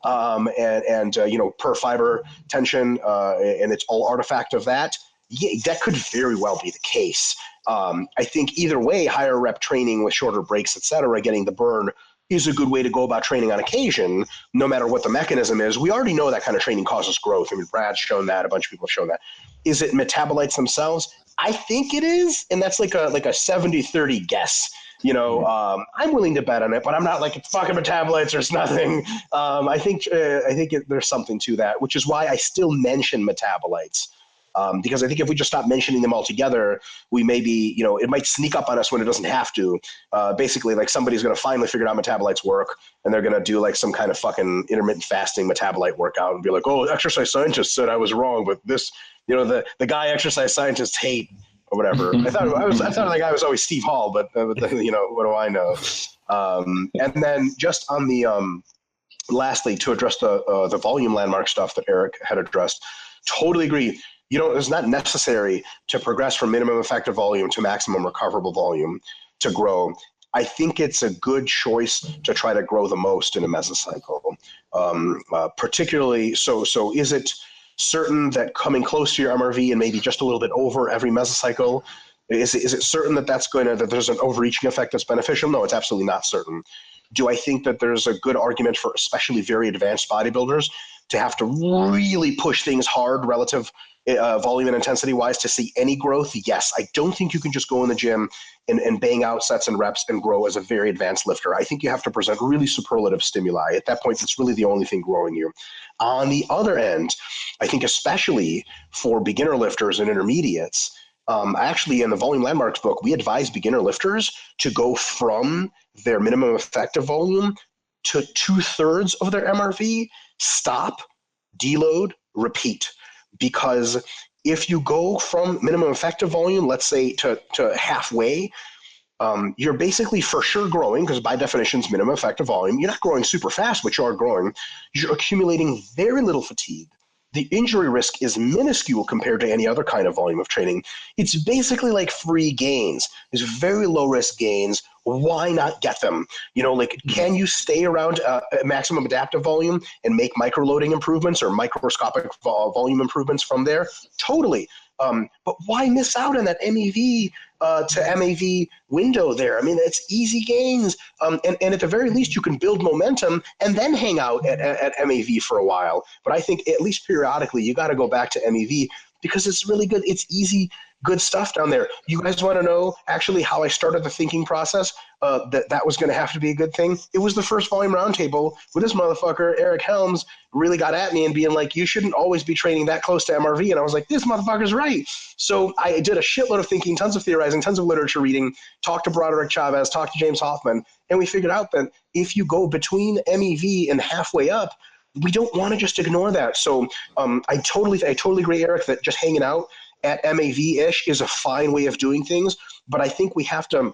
and per fiber tension, and it's all artifact of that? Yeah, that could very well be the case. I think either way, higher rep training with shorter breaks, et cetera, getting the burn is a good way to go about training on occasion, no matter what the mechanism is. We already know that kind of training causes growth. I mean, Brad's shown that. A bunch of people have shown that. Is it metabolites themselves? I think it is, and that's like a 70-30 guess. I'm willing to bet on it, but I'm not like it's fucking metabolites or it's nothing. I think there's something to that, which is why I still mention metabolites. Because I think if we just stop mentioning them altogether, we may be, it might sneak up on us when it doesn't have to. Basically, like somebody's going to finally figure out metabolites work, and they're going to do like some kind of fucking intermittent fasting metabolite workout and be like, oh, exercise scientists said I was wrong, but this, the guy exercise scientists hate or whatever. I thought the guy was always Steve Hall, but what do I know? And then just on the lastly, to address the volume landmark stuff that Eric had addressed, totally agree. It's not necessary to progress from minimum effective volume to maximum recoverable volume to grow. I think it's a good choice to try to grow the most in a mesocycle. Particularly, so is it certain that coming close to your MRV and maybe just a little bit over every mesocycle, is it certain that that there's an overreaching effect that's beneficial? No, it's absolutely not certain. Do I think that there's a good argument for especially very advanced bodybuilders to have to really push things hard relative volume and intensity wise to see any growth? Yes. I don't think you can just go in the gym and bang out sets and reps and grow as a very advanced lifter. I think you have to present really superlative stimuli. At that point, it's really the only thing growing you. On the other end, I think especially for beginner lifters and intermediates, actually in the Volume Landmarks book, we advise beginner lifters to go from their minimum effective volume to 2/3 of their MRV, stop, deload, repeat. Because if you go from minimum effective volume, let's say to halfway, you're basically for sure growing, because by definition it's minimum effective volume. You're not growing super fast, but you are growing. You're accumulating very little fatigue. the injury risk is minuscule compared to any other kind of volume of training. It's basically like free gains. There's very low risk gains. Why not get them? Can you stay around a maximum adaptive volume and make microloading improvements or microscopic volume improvements from there? Totally. But why miss out on that MEV to MAV window there? I mean, it's easy gains. And at the very least, you can build momentum and then hang out at MAV for a while. But I think at least periodically, you got to go back to MEV because it's really good. It's easy, good stuff down there. You guys want to know actually how I started the thinking process that was going to have to be a good thing? It was the first volume roundtable with this motherfucker, Eric Helms, really got at me and being like, you shouldn't always be training that close to MRV. And I was like, this motherfucker's right. So I did a shitload of thinking, tons of theorizing, tons of literature reading, talked to Broderick Chavez, talked to James Hoffman, and we figured out that if you go between MEV and halfway up, we don't want to just ignore that. So I totally agree, Eric, that just hanging out at MAV-ish is a fine way of doing things, but I think we have to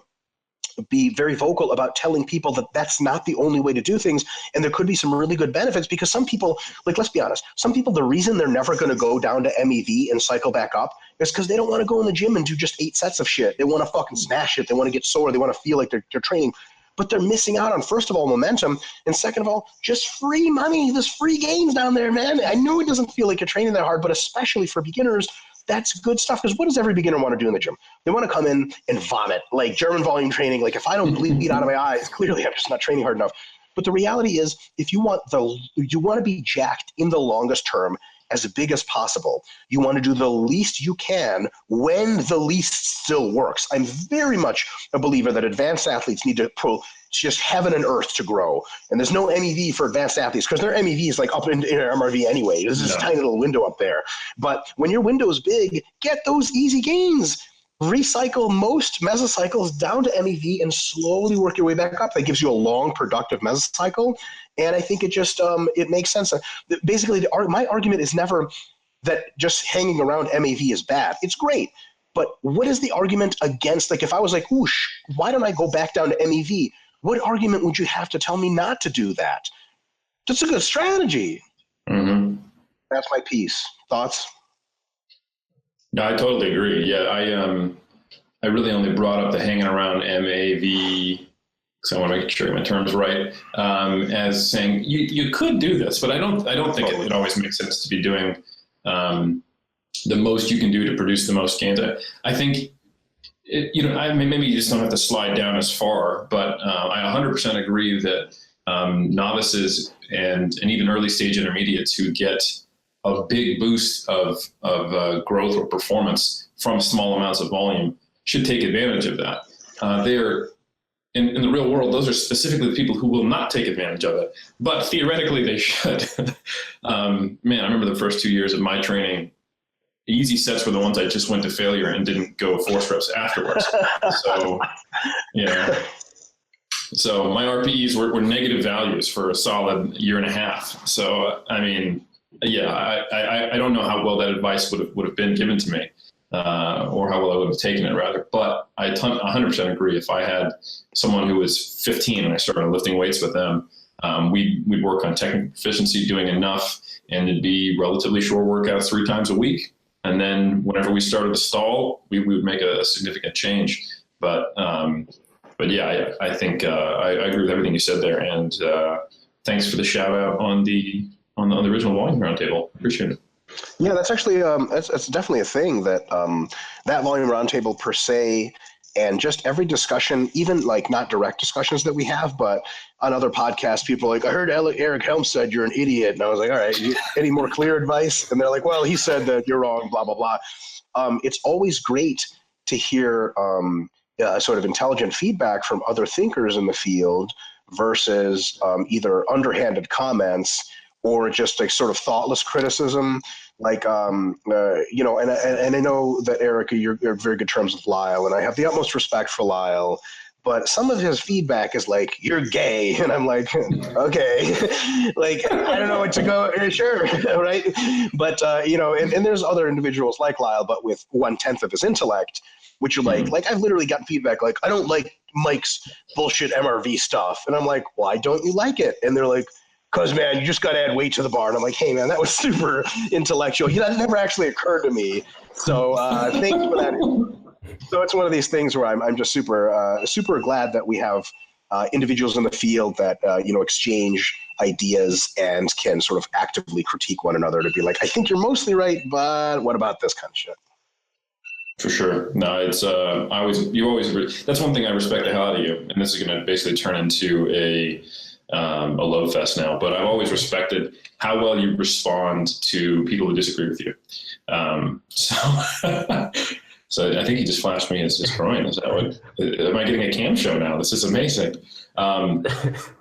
be very vocal about telling people that that's not the only way to do things, and there could be some really good benefits because some people, let's be honest, some people, the reason they're never going to go down to MEV and cycle back up is because they don't want to go in the gym and do just 8 sets of shit. They want to fucking smash it. They want to get sore. They want to feel like they're training. But they're missing out on, first of all, momentum, and second of all, just free money. There's free games down there, man. I know it doesn't feel like you're training that hard, but especially for beginners, that's good stuff. Because what does every beginner want to do in the gym? They want to come in and vomit, like German volume training. Like if I don't bleed out of my eyes, clearly I'm just not training hard enough. But the reality is, if you want to be jacked in the longest term, as big as possible. You want to do the least you can when the least still works. I'm very much a believer that advanced athletes need to just heaven and earth to grow. And there's no MEV for advanced athletes because their MEV is like up in MRV anyway. There's this tiny little window up there. But when your window is big, get those easy gains. Recycle most mesocycles down to MEV and slowly work your way back up. That gives you a long, productive mesocycle. And I think it just it makes sense. Basically, my argument is never that just hanging around MEV is bad. It's great. But what is the argument against, like if I was like, whoosh, why don't I go back down to MEV? What argument would you have to tell me not to do that? That's a good strategy. Mm-hmm. That's my piece. Thoughts? No, I totally agree. Yeah, I really only brought up the hanging around MAV because I want to make sure my terms right, as saying you could do this, but I don't think it always makes sense to be doing the most you can do to produce the most gains. I think maybe you just don't have to slide down as far, but I 100% agree that novices and even early stage intermediates who get a big boost of growth or performance from small amounts of volume should take advantage of that. They're in the real world, those are specifically the people who will not take advantage of it, but theoretically they should. Man, I remember the first 2 years of my training, easy sets were the ones I just went to failure and didn't go force reps afterwards. So, so my RPEs were negative values for a solid year and a half. So, I mean, I don't know how well that advice would have been given to me, or how well I would have taken it rather. But I 100% agree. If I had someone who was 15 and I started lifting weights with them, we'd work on technical proficiency, doing enough, and it'd be relatively short workouts 3 times a week. And then whenever we started to stall, we would make a significant change. But yeah, I think I agree with everything you said there. And thanks for the shout out on the original volume roundtable. Appreciate it. Yeah, that's actually that's definitely a thing that that volume roundtable per se, and just every discussion, even like not direct discussions that we have, but on other podcasts, people are like, I heard Eric Helms said you're an idiot, and I was like, all right, any more clear advice? And they're like, well, he said that you're wrong, blah blah blah. It's always great to hear sort of intelligent feedback from other thinkers in the field versus either underhanded comments or just like sort of thoughtless criticism. Like, and I know that Eric, you're in very good terms with Lyle, and I have the utmost respect for Lyle, but some of his feedback is like, you're gay. And I'm like, okay, like, I don't know what to go, sure, right? But, and there's other individuals like Lyle, but with 1/10 of his intellect, which are like I've literally gotten feedback, like, I don't like Mike's bullshit MRV stuff. And I'm like, why don't you like it? And they're like, because, man, you just got to add weight to the bar. And I'm like, hey, man, that was super intellectual. That never actually occurred to me. So thanks for that. So it's one of these things where I'm just super glad that we have individuals in the field that, exchange ideas and can sort of actively critique one another to be like, I think you're mostly right, but what about this kind of shit? For sure. No, it's that's one thing I respect the hell out of you. And this is going to basically turn into a love fest now, but I've always respected how well you respond to people who disagree with you. So I think he just flashed me as his groin. Is that what? Am I getting a cam show now? This is amazing.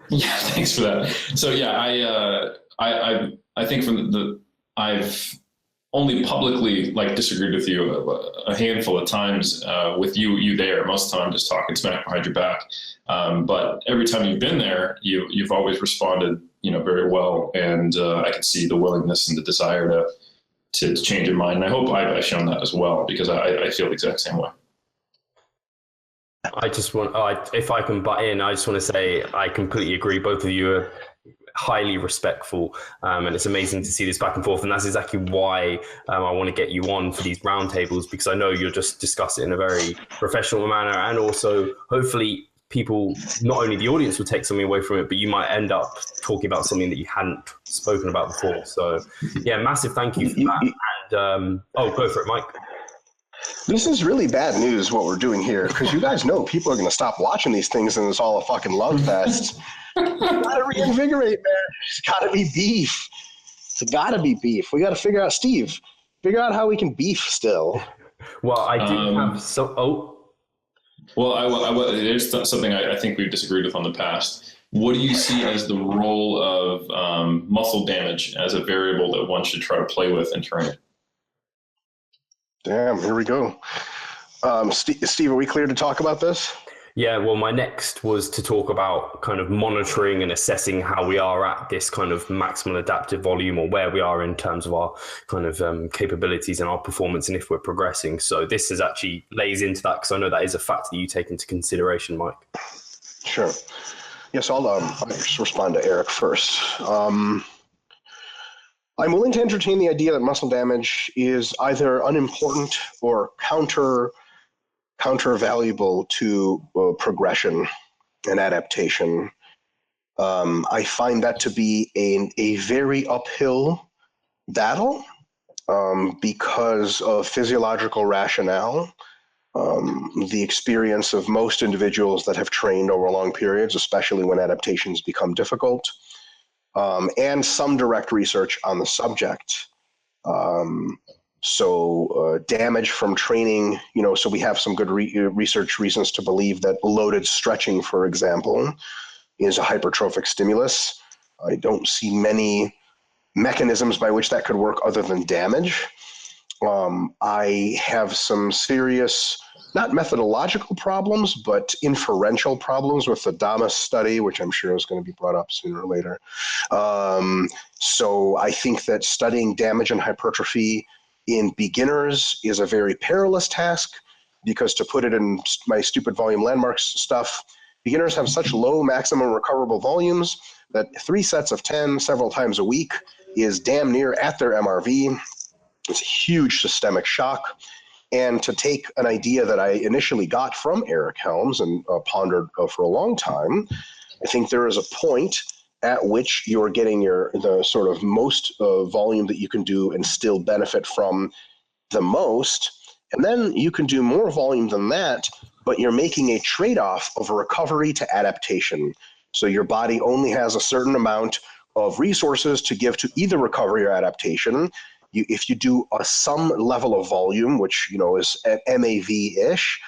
Yeah, thanks for that. So yeah, I think I've only publicly disagreed with you a handful of times with you there. Most of the time, just talking smack behind your back. But every time you've been there, you've always responded, very well, and I can see the willingness and the desire to change your mind. And I hope I've shown that as well, because I feel the exact same way. I just want, if I can butt in, I just want to say I completely agree. Both of you are highly respectful, and it's amazing to see this back and forth. And that's exactly why I want to get you on for these roundtables, because I know you'll just discuss it in a very professional manner, and also hopefully people, not only the audience will take something away from it, but you might end up talking about something that you hadn't spoken about before. So yeah, massive thank you for that. And go for it, Mike. This is really bad news, what we're doing here, because you guys know people are going to stop watching these things and it's all a fucking love fest. It's got to reinvigorate, man. It's got to be beef. It's got to be beef. We got to figure out how we can beef still. Well, I do have some... Well, there's something I think we've disagreed with on the past. What do you see as the role of muscle damage as a variable that one should try to play with in training? Damn, here we go. Steve, are we clear to talk about this? Yeah, well, my next was to talk about kind of monitoring and assessing how we are at this kind of maximal adaptive volume, or where we are in terms of our kind of capabilities and our performance, and if we're progressing. So this is actually lays into that, because I know that is a factor that you take into consideration, Mike. Sure. Yes, I'll just respond to Eric first. I'm willing to entertain the idea that muscle damage is either unimportant or counter valuable to progression and adaptation. I find that to be a very uphill battle because of physiological rationale. The experience of most individuals that have trained over long periods, especially when adaptations become difficult, and some direct research on the subject. So damage from training, so we have some good research reasons to believe that loaded stretching, for example, is a hypertrophic stimulus. I don't see many mechanisms by which that could work other than damage. I have some serious, not methodological problems, but inferential problems with the Damas study, which I'm sure is going to be brought up sooner or later. So I think that studying damage and hypertrophy in beginners is a very perilous task, because, to put it in my stupid volume landmarks stuff, beginners have such low maximum recoverable volumes that 3 sets of 10 several times a week is damn near at their MRV. It's a huge systemic shock. And to take an idea that I initially got from Eric Helms and pondered for a long time, I think there is a point at which you're getting the sort of most volume that you can do and still benefit from the most. And then you can do more volume than that, but you're making a trade-off of recovery to adaptation. So your body only has a certain amount of resources to give to either recovery or adaptation. If you do some level of volume, which is at MAV-ish,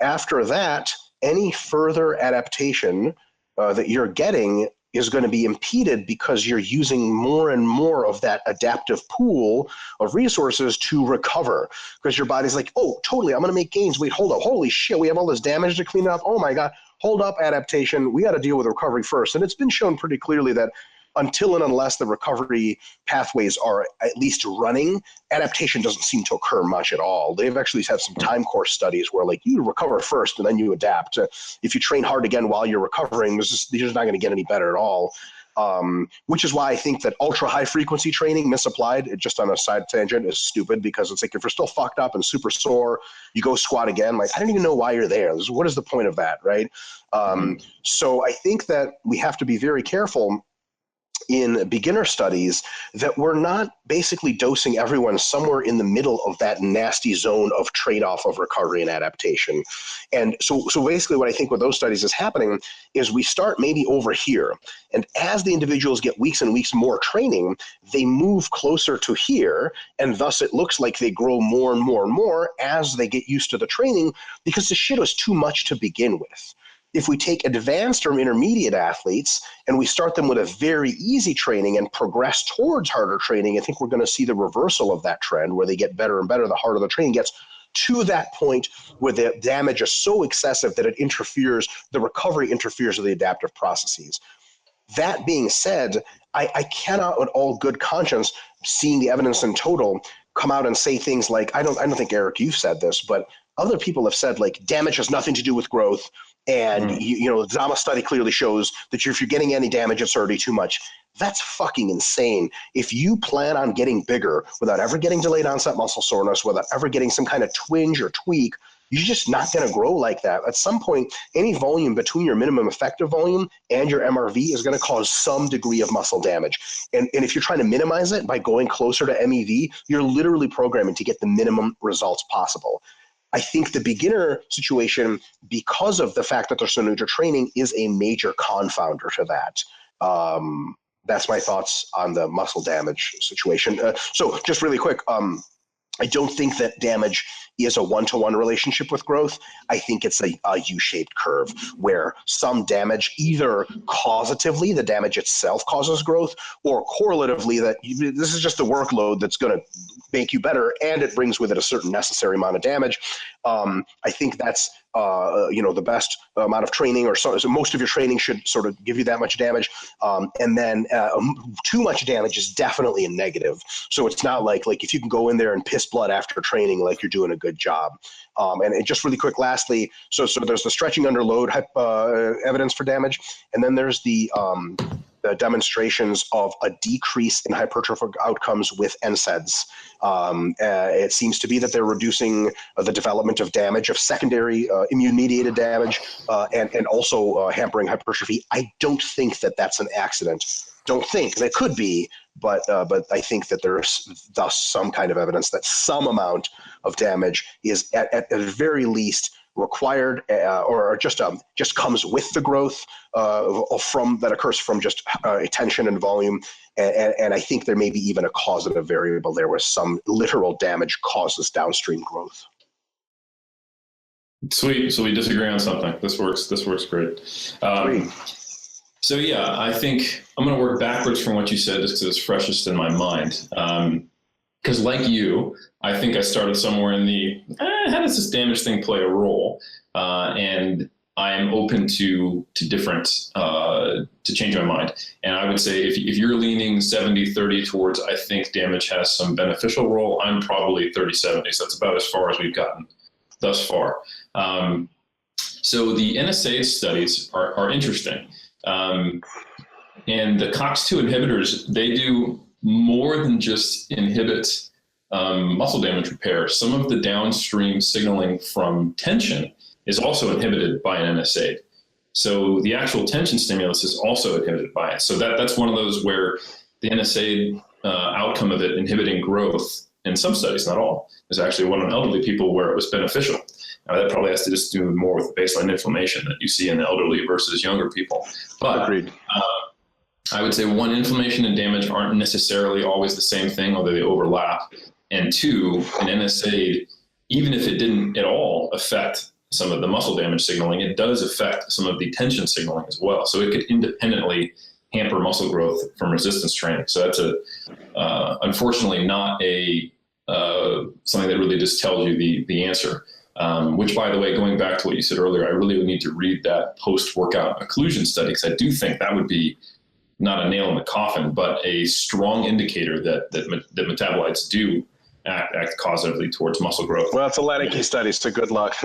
after that, any further adaptation that you're getting is going to be impeded, because you're using more and more of that adaptive pool of resources to recover, because your body's like, oh, totally, I'm going to make gains. Wait, hold up. Holy shit, we have all this damage to clean up. Oh my God, hold up, adaptation. We got to deal with recovery first. And it's been shown pretty clearly that until and unless the recovery pathways are at least running, adaptation doesn't seem to occur much at all. They've actually had some time course studies where you recover first and then you adapt. If you train hard again while you're recovering, you're just not going to get any better at all. which is why I think that ultra high frequency training misapplied, just on a side tangent, is stupid, because it's like, if you're still fucked up and super sore, you go squat again. Like, I don't even know why you're there. What is the point of that, right? So I think that we have to be very careful in beginner studies that we're not basically dosing everyone somewhere in the middle of that nasty zone of trade-off of recovery and adaptation. And so basically what I think with those studies is happening is we start maybe over here, and as the individuals get weeks and weeks more training, they move closer to here, and thus it looks like they grow more and more and more as they get used to the training, because the shit was too much to begin with. If we take advanced or intermediate athletes and we start them with a very easy training and progress towards harder training, I think we're going to see the reversal of that trend, where they get better and better the harder the training gets, to that point where the damage is so excessive that it interferes, the recovery interferes with the adaptive processes. That being said, I cannot, with all good conscience, seeing the evidence in total, come out and say things like, I don't think, Eric, you've said this, but other people have said, like, damage has nothing to do with growth. And, you know, the Zama study clearly shows that if you're getting any damage, it's already too much. That's fucking insane. If you plan on getting bigger without ever getting delayed onset muscle soreness, without ever getting some kind of twinge or tweak, you're just not going to grow like that. At some point, any volume between your minimum effective volume and your MRV is going to cause some degree of muscle damage. And if you're trying to minimize it by going closer to MEV, you're literally programming to get the minimum results possible. I think the beginner situation, because of the fact that they're so new to training, is a major confounder to that. That's my thoughts on the muscle damage situation. So just really quick, I don't think that damage is a one-to-one relationship with growth. I think it's a U-shaped curve where some damage, either causatively, the damage itself causes growth, or correlatively, that this is just the workload that's going to make you better, and it brings with it a certain necessary amount of damage. I think that's the best amount of training, or so most of your training should sort of give you that much damage. And then too much damage is definitely a negative. So it's not like if you can go in there and piss blood after training, like you're doing a good job. And just really quick, lastly, so there's the stretching under load evidence for damage, and then there's the demonstrations of a decrease in hypertrophic outcomes with NSAIDs. It seems to be that they're reducing the development of damage, of secondary immune-mediated damage, and also hampering hypertrophy. I don't think that that's an accident. Don't think that could be, but I think that there's thus some kind of evidence that some amount of damage is at the very least required, or just comes with the growth that occurs from just tension and volume, and I think there may be even a causative variable there, where some literal damage causes downstream growth. Sweet. So we disagree on something. This works great. So yeah, I think I'm going to work backwards from what you said, just because it's freshest in my mind. Because like you, I think I started somewhere in the, how does this damage thing play a role? And I am open to different, to change my mind. And I would say if you're leaning 70-30 towards, I think damage has some beneficial role, I'm probably 30-70. So that's about as far as we've gotten thus far. So the NSAID studies are interesting. And the COX-2 inhibitors, they do more than just inhibit muscle damage repair. Some of the downstream signaling from tension is also inhibited by an NSAID. So the actual tension stimulus is also inhibited by it. So that's one of those where the NSAID outcome of it inhibiting growth, in some studies, not all, is actually one in elderly people where it was beneficial. Now, that probably has to just do more with baseline inflammation that you see in the elderly versus younger people. But Agreed. I would say, one, inflammation and damage aren't necessarily always the same thing, although they overlap. And two, an NSAID, even if it didn't at all affect some of the muscle damage signaling, it does affect some of the tension signaling as well. So it could independently hamper muscle growth from resistance training. So that's unfortunately not something that really just tells you the answer. Which, by the way, going back to what you said earlier, I really would need to read that post-workout occlusion study, because I do think that would be not a nail in the coffin, but a strong indicator that metabolites do act causatively towards muscle growth. Well, it's a Lenicky study, so good luck.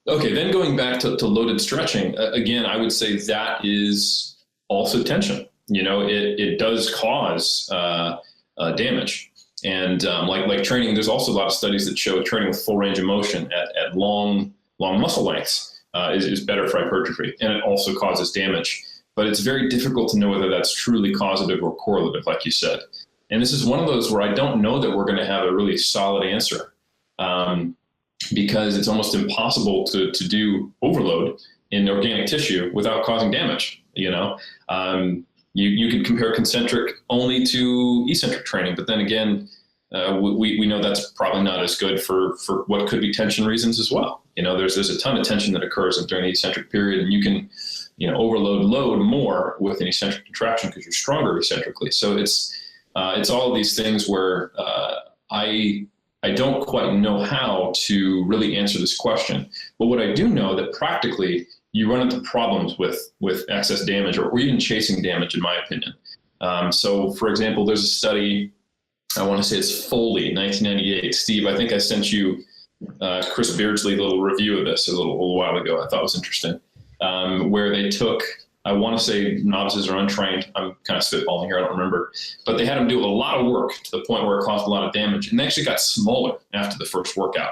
Okay, then going back to loaded stretching, again, I would say that is also tension. It does cause damage. And like training, there's also a lot of studies that show training with full range of motion at long muscle lengths is better for hypertrophy, and it also causes damage. But it's very difficult to know whether that's truly causative or correlative, like you said. And this is one of those where I don't know that we're going to have a really solid answer, because it's almost impossible to do overload in organic tissue without causing damage. You could compare concentric only to eccentric training, but then again, we know that's probably not as good for what could be tension reasons as well. There's a ton of tension that occurs during the eccentric period, and you can load more with an eccentric contraction because you're stronger eccentrically. So it's all of these things where I don't quite know how to really answer this question. But what I do know that practically you run into problems with excess damage or even chasing damage, in my opinion. So, for example, there's a study, I want to say it's Foley, 1998. Steve, I think I sent you Chris Beardsley little review of this a little while ago. I thought it was interesting, where they took, I want to say novices or untrained, I'm kind of spitballing here, I don't remember, but they had them do a lot of work to the point where it caused a lot of damage, and they actually got smaller after the first workout.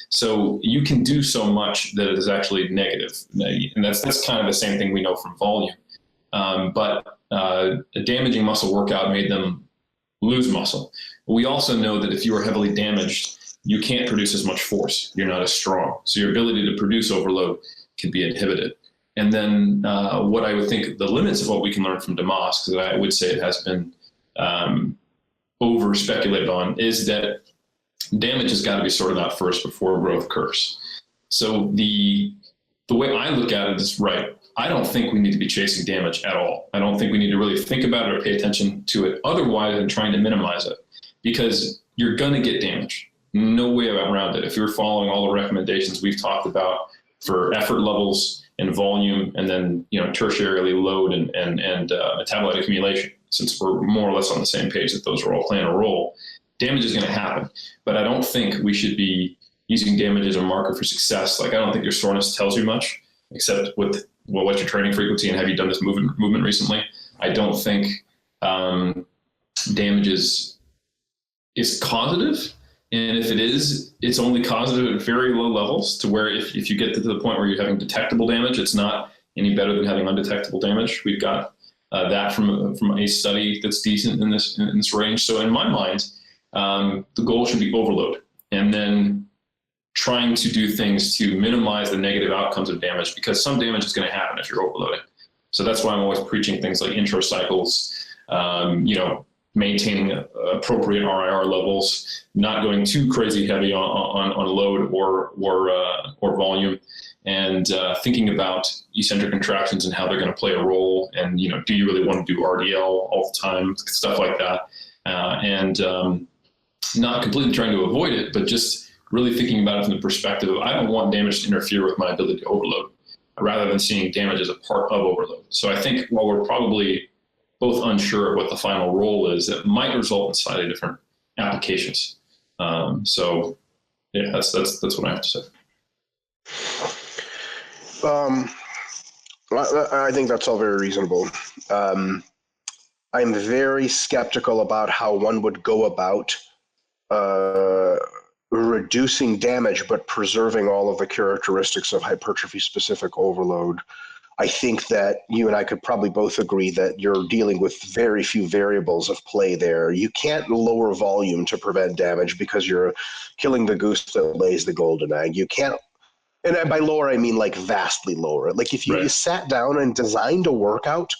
So you can do so much that it is actually negative, and that's kind of the same thing we know from volume. But a damaging muscle workout made them lose muscle. We also know that if you are heavily damaged, you can't produce as much force. You're not as strong. So your ability to produce overload can be inhibited. And then what I would think the limits of what we can learn from Damas, because I would say it has been over speculated on, is that damage has got to be sorted out first before growth occurs. So the way I look at it is, right, I don't think we need to be chasing damage at all. I don't think we need to really think about it or pay attention to it otherwise than trying to minimize it, because you're going to get damage. No way around it. If you're following all the recommendations we've talked about for effort levels and volume, and then tertiarily load and metabolite accumulation, since we're more or less on the same page that those are all playing a role, damage is going to happen. But I don't think we should be using damage as a marker for success. Like, I don't think your soreness tells you much, except with what's your training frequency and have you done this movement recently. I don't think damage is causative. And if it is, it's only causative at very low levels, to where if you get to the point where you're having detectable damage, it's not any better than having undetectable damage. We've got that from a study that's decent in this range. So in my mind, the goal should be overload, and then trying to do things to minimize the negative outcomes of damage, because some damage is going to happen if you're overloading. So that's why I'm always preaching things like intro cycles, maintaining appropriate RIR levels, not going too crazy heavy on load or volume, and thinking about eccentric contractions and how they're going to play a role. And, do you really want to do RDL all the time, stuff like that. And not completely trying to avoid it, but just really thinking about it from the perspective of, I don't want damage to interfere with my ability to overload, rather than seeing damage as a part of overload. So I think while we're probably both unsure of what the final role is, that might result in slightly different applications. So yeah, that's what I have to say. I think that's all very reasonable. I'm very skeptical about how one would go about reducing damage but preserving all of the characteristics of hypertrophy-specific overload. I think that you and I could probably both agree that you're dealing with very few variables of play there. You can't lower volume to prevent damage because you're killing the goose that lays the golden egg. You can't, and by lower, I mean like vastly lower. Like if you sat down and designed a workout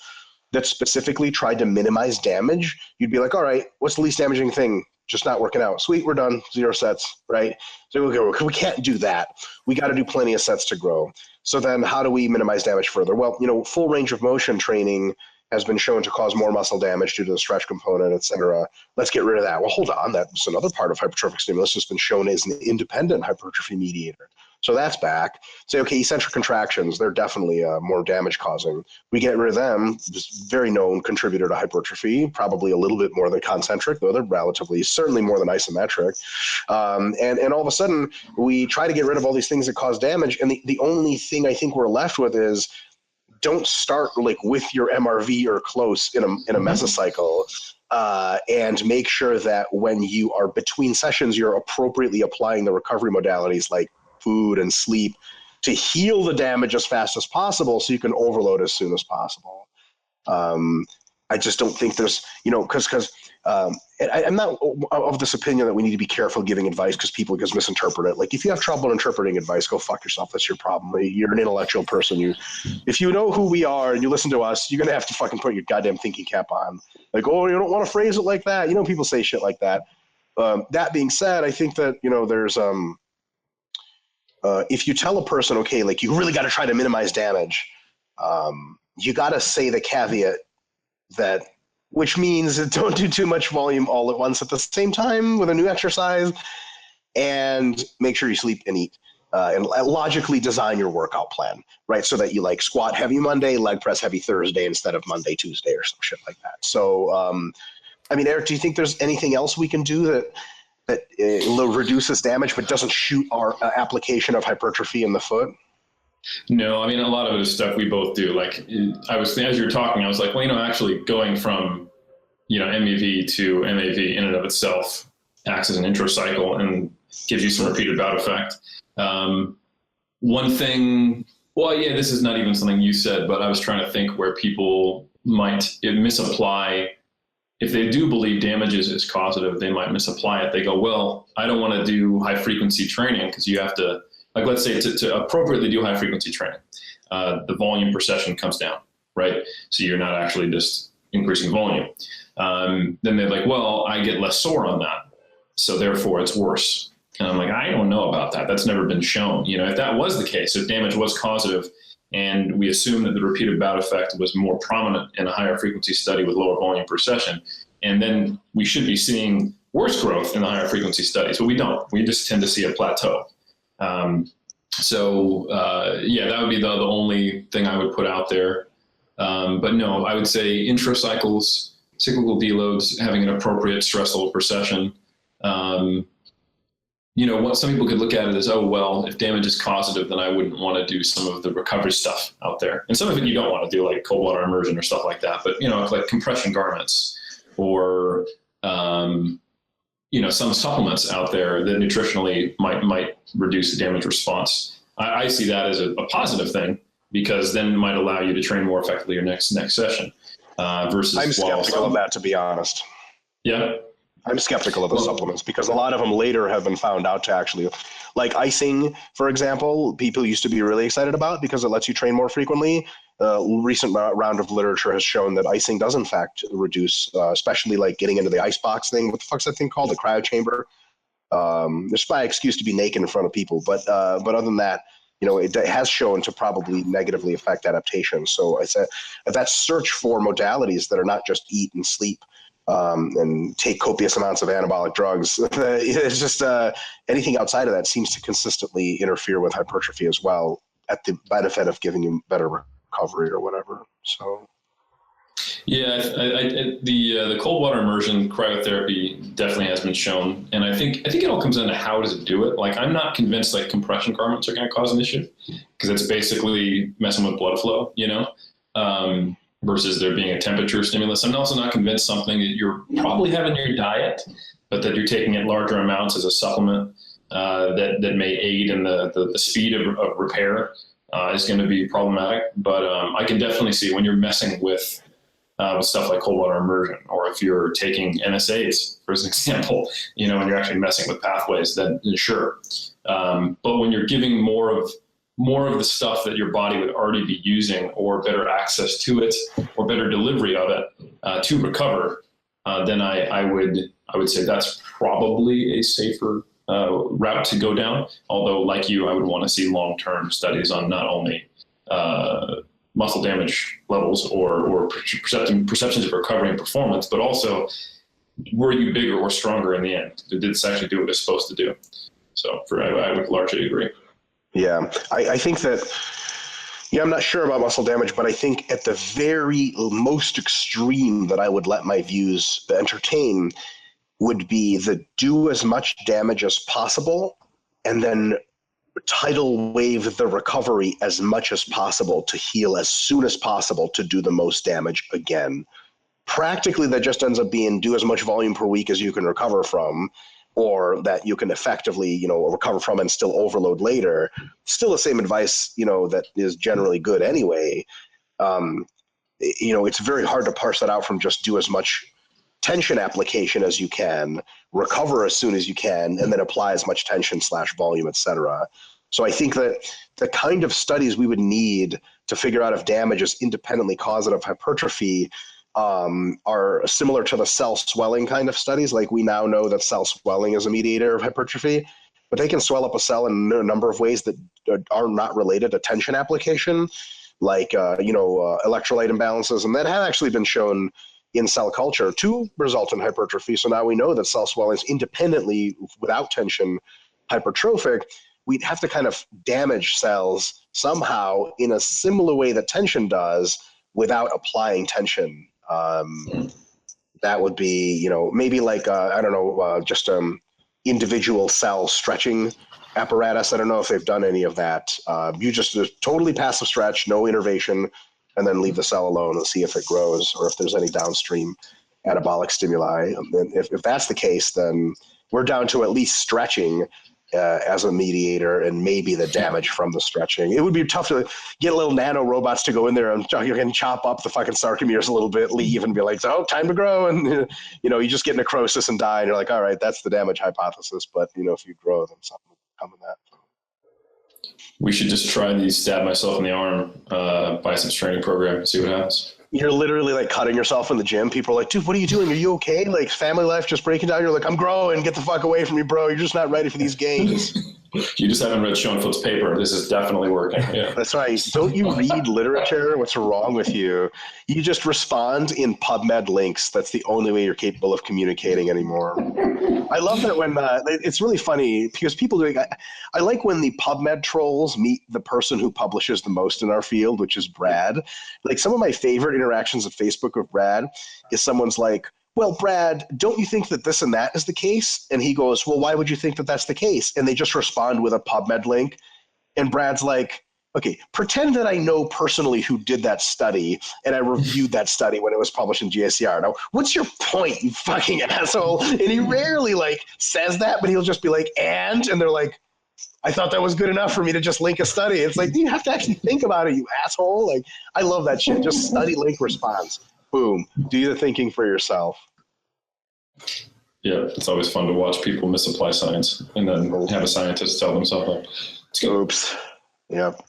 that specifically tried to minimize damage, you'd be like, all right, what's the least damaging thing? Just not working out. Sweet, we're done. 0 sets, right? So we can't do that. We got to do plenty of sets to grow. So then how do we minimize damage further? Well, full range of motion training has been shown to cause more muscle damage due to the stretch component, et cetera. Let's get rid of that. Well, hold on. That's another part of hypertrophic stimulus that's been shown as an independent hypertrophy mediator. So that's back. Say, okay, eccentric contractions, they're definitely more damage causing. We get rid of them, just very known contributor to hypertrophy, probably a little bit more than concentric, though they're relatively, certainly more than isometric. And all of a sudden, we try to get rid of all these things that cause damage, and the only thing I think we're left with is don't start like with your MRV or close in a mesocycle. And make sure that when you are between sessions, you're appropriately applying the recovery modalities like food and sleep to heal the damage as fast as possible so you can overload as soon as possible. I just don't think there's, because I'm not of this opinion that we need to be careful giving advice because people just misinterpret it. Like, if you have trouble interpreting advice, go fuck yourself. That's your problem. You're an intellectual person. If you know who we are and you listen to us, you're going to have to fucking put your goddamn thinking cap on. Like, oh, you don't want to phrase it like that. People say shit like that. That being said, I think that, there's, if you tell a person, okay, like, you really got to try to minimize damage, you got to say the caveat that, which means don't do too much volume all at once at the same time with a new exercise, and make sure you sleep and eat, and logically design your workout plan, right? So that you like squat heavy Monday, leg press heavy Thursday instead of Monday, Tuesday, or some shit like that. So, I mean, Eric, do you think there's anything else we can do that reduces damage but doesn't shoot our application of hypertrophy in the foot? No, I mean, a lot of it is stuff we both do. Like, I was, as you were talking, I was like, well, actually going from, MEV to MAV in and of itself acts as an intracycle and gives you some repeated bout effect. One thing, well, yeah, this is not even something you said, but I was trying to think where people might misapply. If they do believe damage is causative, they might misapply it. They go, well, I don't want to do high frequency training because you have to, like, let's say to appropriately do high frequency training, the volume per session comes down, right? So you're not actually just increasing volume. Then they're like, well, I get less sore on that, so therefore it's worse. And I'm like, I don't know about that. That's never been shown. If that was the case, if damage was causative, and we assume that the repeated bout effect was more prominent in a higher frequency study with lower volume per session, and then we should be seeing worse growth in the higher frequency studies, but we don't. We just tend to see a plateau. Yeah, that would be the only thing I would put out there. But no, I would say intracycles, cyclical deloads, having an appropriate stress level per session. What some people could look at it as, oh, well, if damage is causative, then I wouldn't want to do some of the recovery stuff out there. And some of it you don't want to do, like cold water immersion or stuff like that. But, like compression garments or, some supplements out there that nutritionally might reduce the damage response. I see that as a positive thing, because then it might allow you to train more effectively your next session. Versus I'm skeptical of that, to be honest. Yeah. I'm skeptical of the supplements because a lot of them later have been found out to actually, like icing, for example, people used to be really excited about because it lets you train more frequently. Recent round of literature has shown that icing does in fact reduce, especially like getting into the icebox thing. What the fuck's that thing called? The cryo chamber. There's my excuse to be naked in front of people, but other than that, it has shown to probably negatively affect adaptation. So I said that search for modalities that are not just eat and sleep, and take copious amounts of anabolic drugs. It's just anything outside of that seems to consistently interfere with hypertrophy as well, at the benefit of giving you better recovery or whatever. So, yeah, the cold water immersion cryotherapy definitely has been shown, and I think it all comes down to how does it do it. Like, I'm not convinced like compression garments are going to cause an issue because it's basically messing with blood flow, versus there being a temperature stimulus. I'm also not convinced something that you're probably having in your diet, but that you're taking it larger amounts as a supplement that may aid in the speed of repair is going to be problematic. But I can definitely see when you're messing with stuff like cold water immersion, or if you're taking NSAs, for example, and you're actually messing with pathways, then sure. But when you're giving more of the stuff that your body would already be using, or better access to it, or better delivery of it to recover, then I would say that's probably a safer route to go down. Although, like you, I would want to see long-term studies on not only muscle damage levels or perceptions of recovery and performance, but also were you bigger or stronger in the end? Did this actually do what it's supposed to do? So I would largely agree. Yeah, I think that, yeah, I'm not sure about muscle damage, but I think at the very most extreme that I would let my views entertain would be the do as much damage as possible and then tidal wave the recovery as much as possible to heal as soon as possible to do the most damage again. Practically, that just ends up being do as much volume per week as you can recover from, or that you can effectively, recover from and still overload later. Still the same advice, that is generally good anyway. It's very hard to parse that out from just do as much tension application as you can, recover as soon as you can, and then apply as much tension / volume, etc. So I think that the kind of studies we would need to figure out if damage is independently causative of hypertrophy are similar to the cell swelling kind of studies. Like we now know that cell swelling is a mediator of hypertrophy, but they can swell up a cell in a number of ways that are not related to tension application, like electrolyte imbalances, and that had actually been shown in cell culture to result in hypertrophy. So now we know that cell swelling is independently, without tension, hypertrophic. We'd have to kind of damage cells somehow in a similar way that tension does without applying tension. That would be, maybe like, just individual cell stretching apparatus. I don't know if they've done any of that. You just totally passive stretch, no innervation, and then leave the cell alone and see if it grows or if there's any downstream anabolic stimuli. And if that's the case, then we're down to at least stretching as a mediator and maybe the damage from the stretching. It would be tough to get little nano robots to go in there and you can chop up the fucking sarcomeres a little bit, leave and be like, oh, time to grow. And, you just get necrosis and die. And you're like, all right, that's the damage hypothesis. But, if you grow, then something will come in that. We should just try the stab myself in the arm biceps training program and see what happens. You're literally like cutting yourself in the gym. People are like, dude, what are you doing? Are you okay? Like family life just breaking down. You're like, I'm growing. Get the fuck away from me, bro. You're just not ready for these gains. You just haven't read Schoenfeld's paper. This is definitely working. Yeah. That's right. Don't you read literature? What's wrong with you? You just respond in PubMed links. That's the only way you're capable of communicating anymore. I love that when it's really funny because people doing. I like when the PubMed trolls meet the person who publishes the most in our field, which is Brad. Like some of my favorite interactions at Facebook with Brad is someone's like, well, Brad, don't you think that this and that is the case? And he goes, well, why would you think that that's the case? And they just respond with a PubMed link. And Brad's like, okay, pretend that I know personally who did that study and I reviewed that study when it was published in GACR. Now, what's your point, you fucking asshole? And he rarely says that, but he'll just be like, and they're like, I thought that was good enough for me to just link a study. It's like, you have to actually think about it, you asshole. Like, I love that shit. Just study link response. Boom. Do the thinking for yourself. Yeah, it's always fun to watch people misapply science and then have a scientist tell them something. Oops. Yep.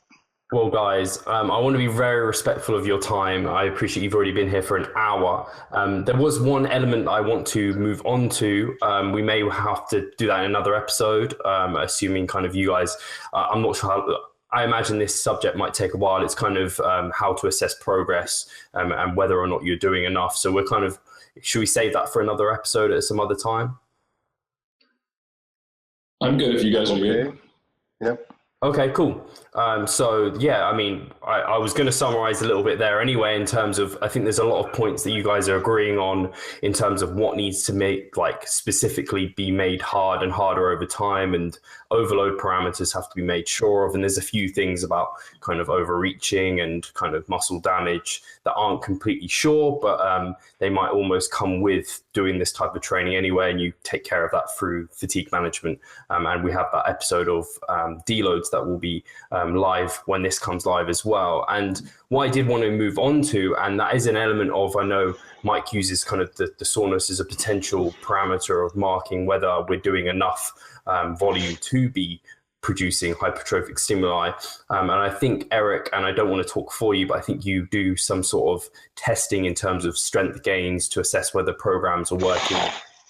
Well, guys, I want to be very respectful of your time. I appreciate you've already been here for an hour. There was one element I want to move on to. We may have to do that in another episode, assuming kind of you guys, I'm not sure how, I imagine this subject might take a while. It's kind of how to assess progress and whether or not you're doing enough. So we're kind of, should we save that for another episode at some other time? I'm good if you guys are good. Yep. Okay, cool. So yeah, I mean, I was going to summarize a little bit there anyway, in terms of, I think there's a lot of points that you guys are agreeing on in terms of what needs to make, specifically be made hard and harder over time, and overload parameters have to be made sure of. And there's a few things about kind of overreaching and kind of muscle damage that aren't completely sure, but they might almost come with doing this type of training anyway, and you take care of that through fatigue management. And we have that episode of deloads that will be live when this comes live as well. And what I did want to move on to, and that is an element of, I know Mike uses kind of the soreness as a potential parameter of marking whether we're doing enough volume to be producing hypertrophic stimuli. And I think, Eric, and I don't want to talk for you, but I think you do some sort of testing in terms of strength gains to assess whether programs are working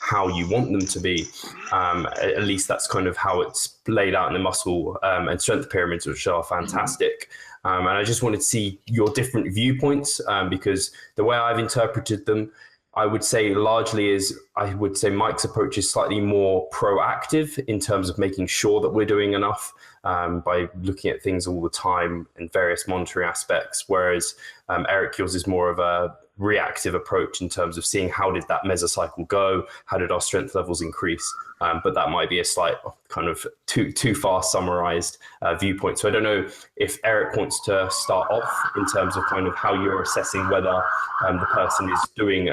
how you want them to be. At least that's kind of how it's laid out in the muscle and strength pyramids, which are fantastic. And I just wanted to see your different viewpoints because the way I've interpreted them, I would say Mike's approach is slightly more proactive in terms of making sure that we're doing enough by looking at things all the time and various monitoring aspects. Whereas Eric, yours is more of a reactive approach in terms of seeing how did that mesocycle go, how did our strength levels increase. But that might be a slight kind of too far summarized viewpoint. So I don't know if Eric wants to start off in terms of kind of how you're assessing whether the person is doing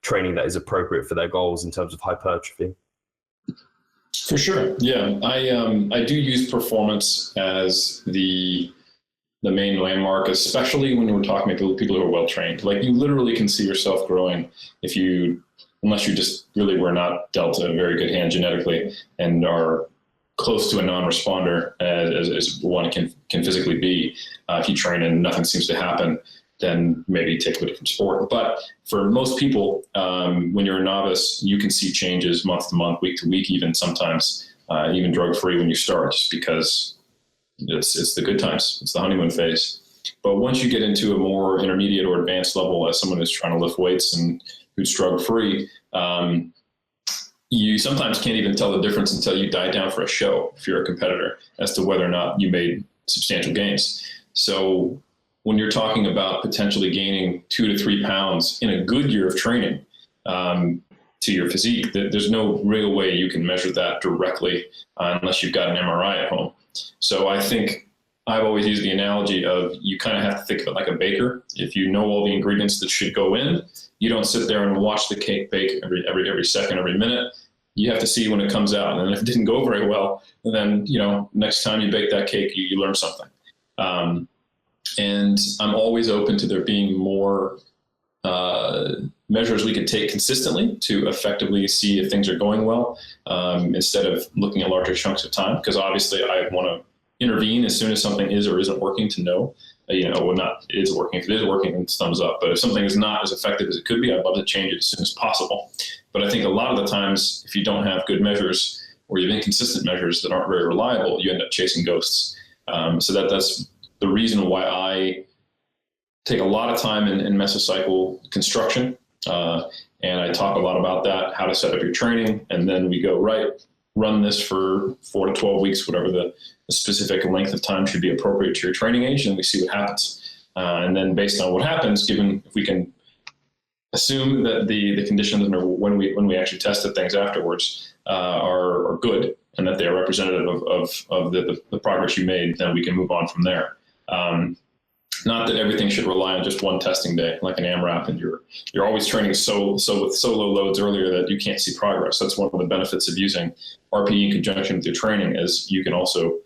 training that is appropriate for their goals in terms of hypertrophy. For sure. Yeah. I do use performance as the main landmark, especially when we're talking about people who are well trained. Like, you literally can see yourself growing unless you just really were not dealt a very good hand genetically and are close to a non-responder as one can physically be. If you train and nothing seems to happen, then maybe take a different sport. But for most people, when you're a novice, you can see changes month to month, week to week, even sometimes, even drug-free when you start, just because it's the good times. It's the honeymoon phase. But once you get into a more intermediate or advanced level, as someone who's trying to lift weights and who's drug-free, you sometimes can't even tell the difference until you diet down for a show, if you're a competitor, as to whether or not you made substantial gains. So when you're talking about potentially gaining 2 to 3 pounds in a good year of training to your physique, there's no real way you can measure that directly unless you've got an MRI at home. So I think I've always used the analogy of, you kind of have to think of it like a baker. If you know all the ingredients that should go in, you don't sit there and watch the cake bake every second, every minute. You have to see when it comes out. And if it didn't go very well, then, next time you bake that cake, you learn something. And I'm always open to there being more measures we could take consistently to effectively see if things are going well, instead of looking at larger chunks of time. Because obviously I want to intervene as soon as something is or isn't working to know, not is working. If it is working, then it's thumbs up. But if something is not as effective as it could be, I'd love to change it as soon as possible. But I think a lot of the times, if you don't have good measures or you have inconsistent measures that aren't very reliable, you end up chasing ghosts. So that's the reason why I take a lot of time in mesocycle construction. And I talk a lot about that, how to set up your training. And then we go, right, run this for 4 to 12 weeks, whatever the specific length of time should be appropriate to your training age. And we see what happens. And then based on what happens, given if we can assume that the conditions or when we actually tested things afterwards are good and that they are representative of the progress you made, then we can move on from there. Not that everything should rely on just one testing day, like an AMRAP, and you're always training so with so low loads earlier that you can't see progress. That's one of the benefits of using RPE in conjunction with your training, is you can also,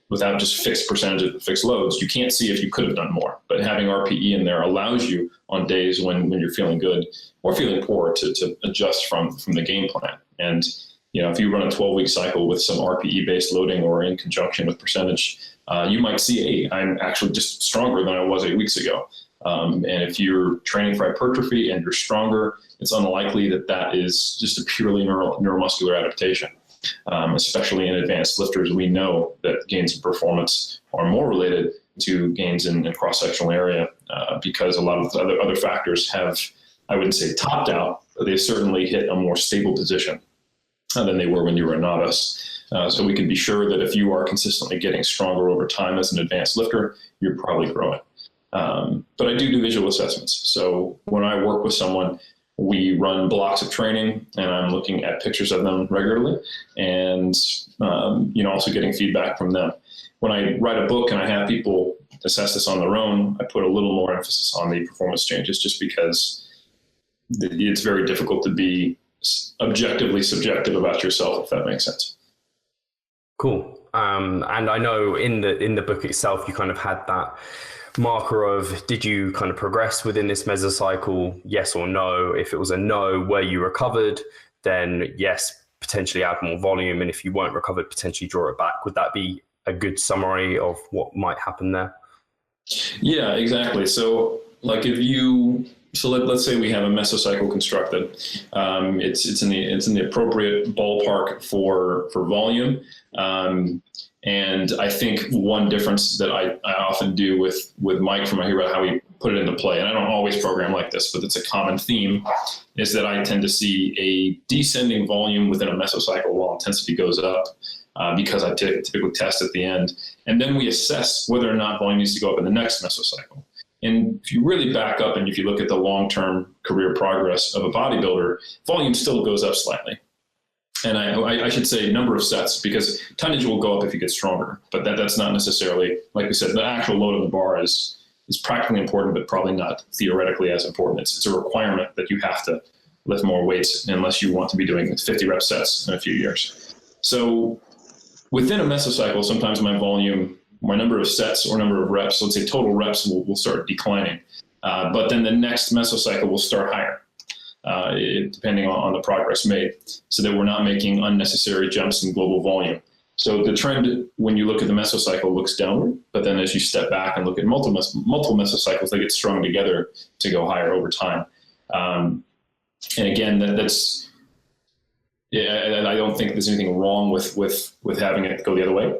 without just fixed percentages, fixed loads, you can't see if you could have done more. But having RPE in there allows you on days when you're feeling good or feeling poor to adjust from the game plan. And if you run a 12-week cycle with some RPE-based loading or in conjunction with percentage, you might see, hey, I'm actually just stronger than I was 8 weeks ago. And if you're training for hypertrophy and you're stronger, it's unlikely that is just a purely neuromuscular adaptation. Especially in advanced lifters, we know that gains in performance are more related to gains in cross-sectional area because a lot of the other factors have, I wouldn't say topped out, but they've certainly hit a more stable position than they were when you were a novice. So we can be sure that if you are consistently getting stronger over time as an advanced lifter, you're probably growing. But I do visual assessments. So when I work with someone, we run blocks of training, and I'm looking at pictures of them regularly, and also getting feedback from them. When I write a book and I have people assess this on their own, I put a little more emphasis on the performance changes, just because it's very difficult to be objectively subjective about yourself, if that makes sense. Cool. And I know in the book itself, you kind of had that marker of, did you kind of progress within this mesocycle, yes or no? If it was a no, were you recovered, then yes, potentially add more volume. And if you weren't recovered, potentially draw it back. Would that be a good summary of what might happen there? Yeah, exactly. So like let's say we have a mesocycle constructed. It's in the appropriate ballpark for volume. And I think one difference that I often do with Mike, from I hear about how he put it into play, and I don't always program like this, but it's a common theme, is that I tend to see a descending volume within a mesocycle while intensity goes up, because I typically test at the end. And then we assess whether or not volume needs to go up in the next mesocycle. And if you really back up and if you look at the long-term career progress of a bodybuilder, volume still goes up slightly. And I should say number of sets, because tonnage will go up if you get stronger, but that's not necessarily, like we said, the actual load on the bar is practically important, but probably not theoretically as important. It's a requirement that you have to lift more weights unless you want to be doing 50 rep sets in a few years. So within a mesocycle, sometimes my volume, my number of sets or number of reps, let's say total reps will start declining. But then the next mesocycle will start higher, depending on the progress made, so that we're not making unnecessary jumps in global volume. So the trend, when you look at the mesocycle, looks downward, but then as you step back and look at multiple mesocycles, they get strung together to go higher over time. And again, that's, yeah, I don't think there's anything wrong with having it go the other way.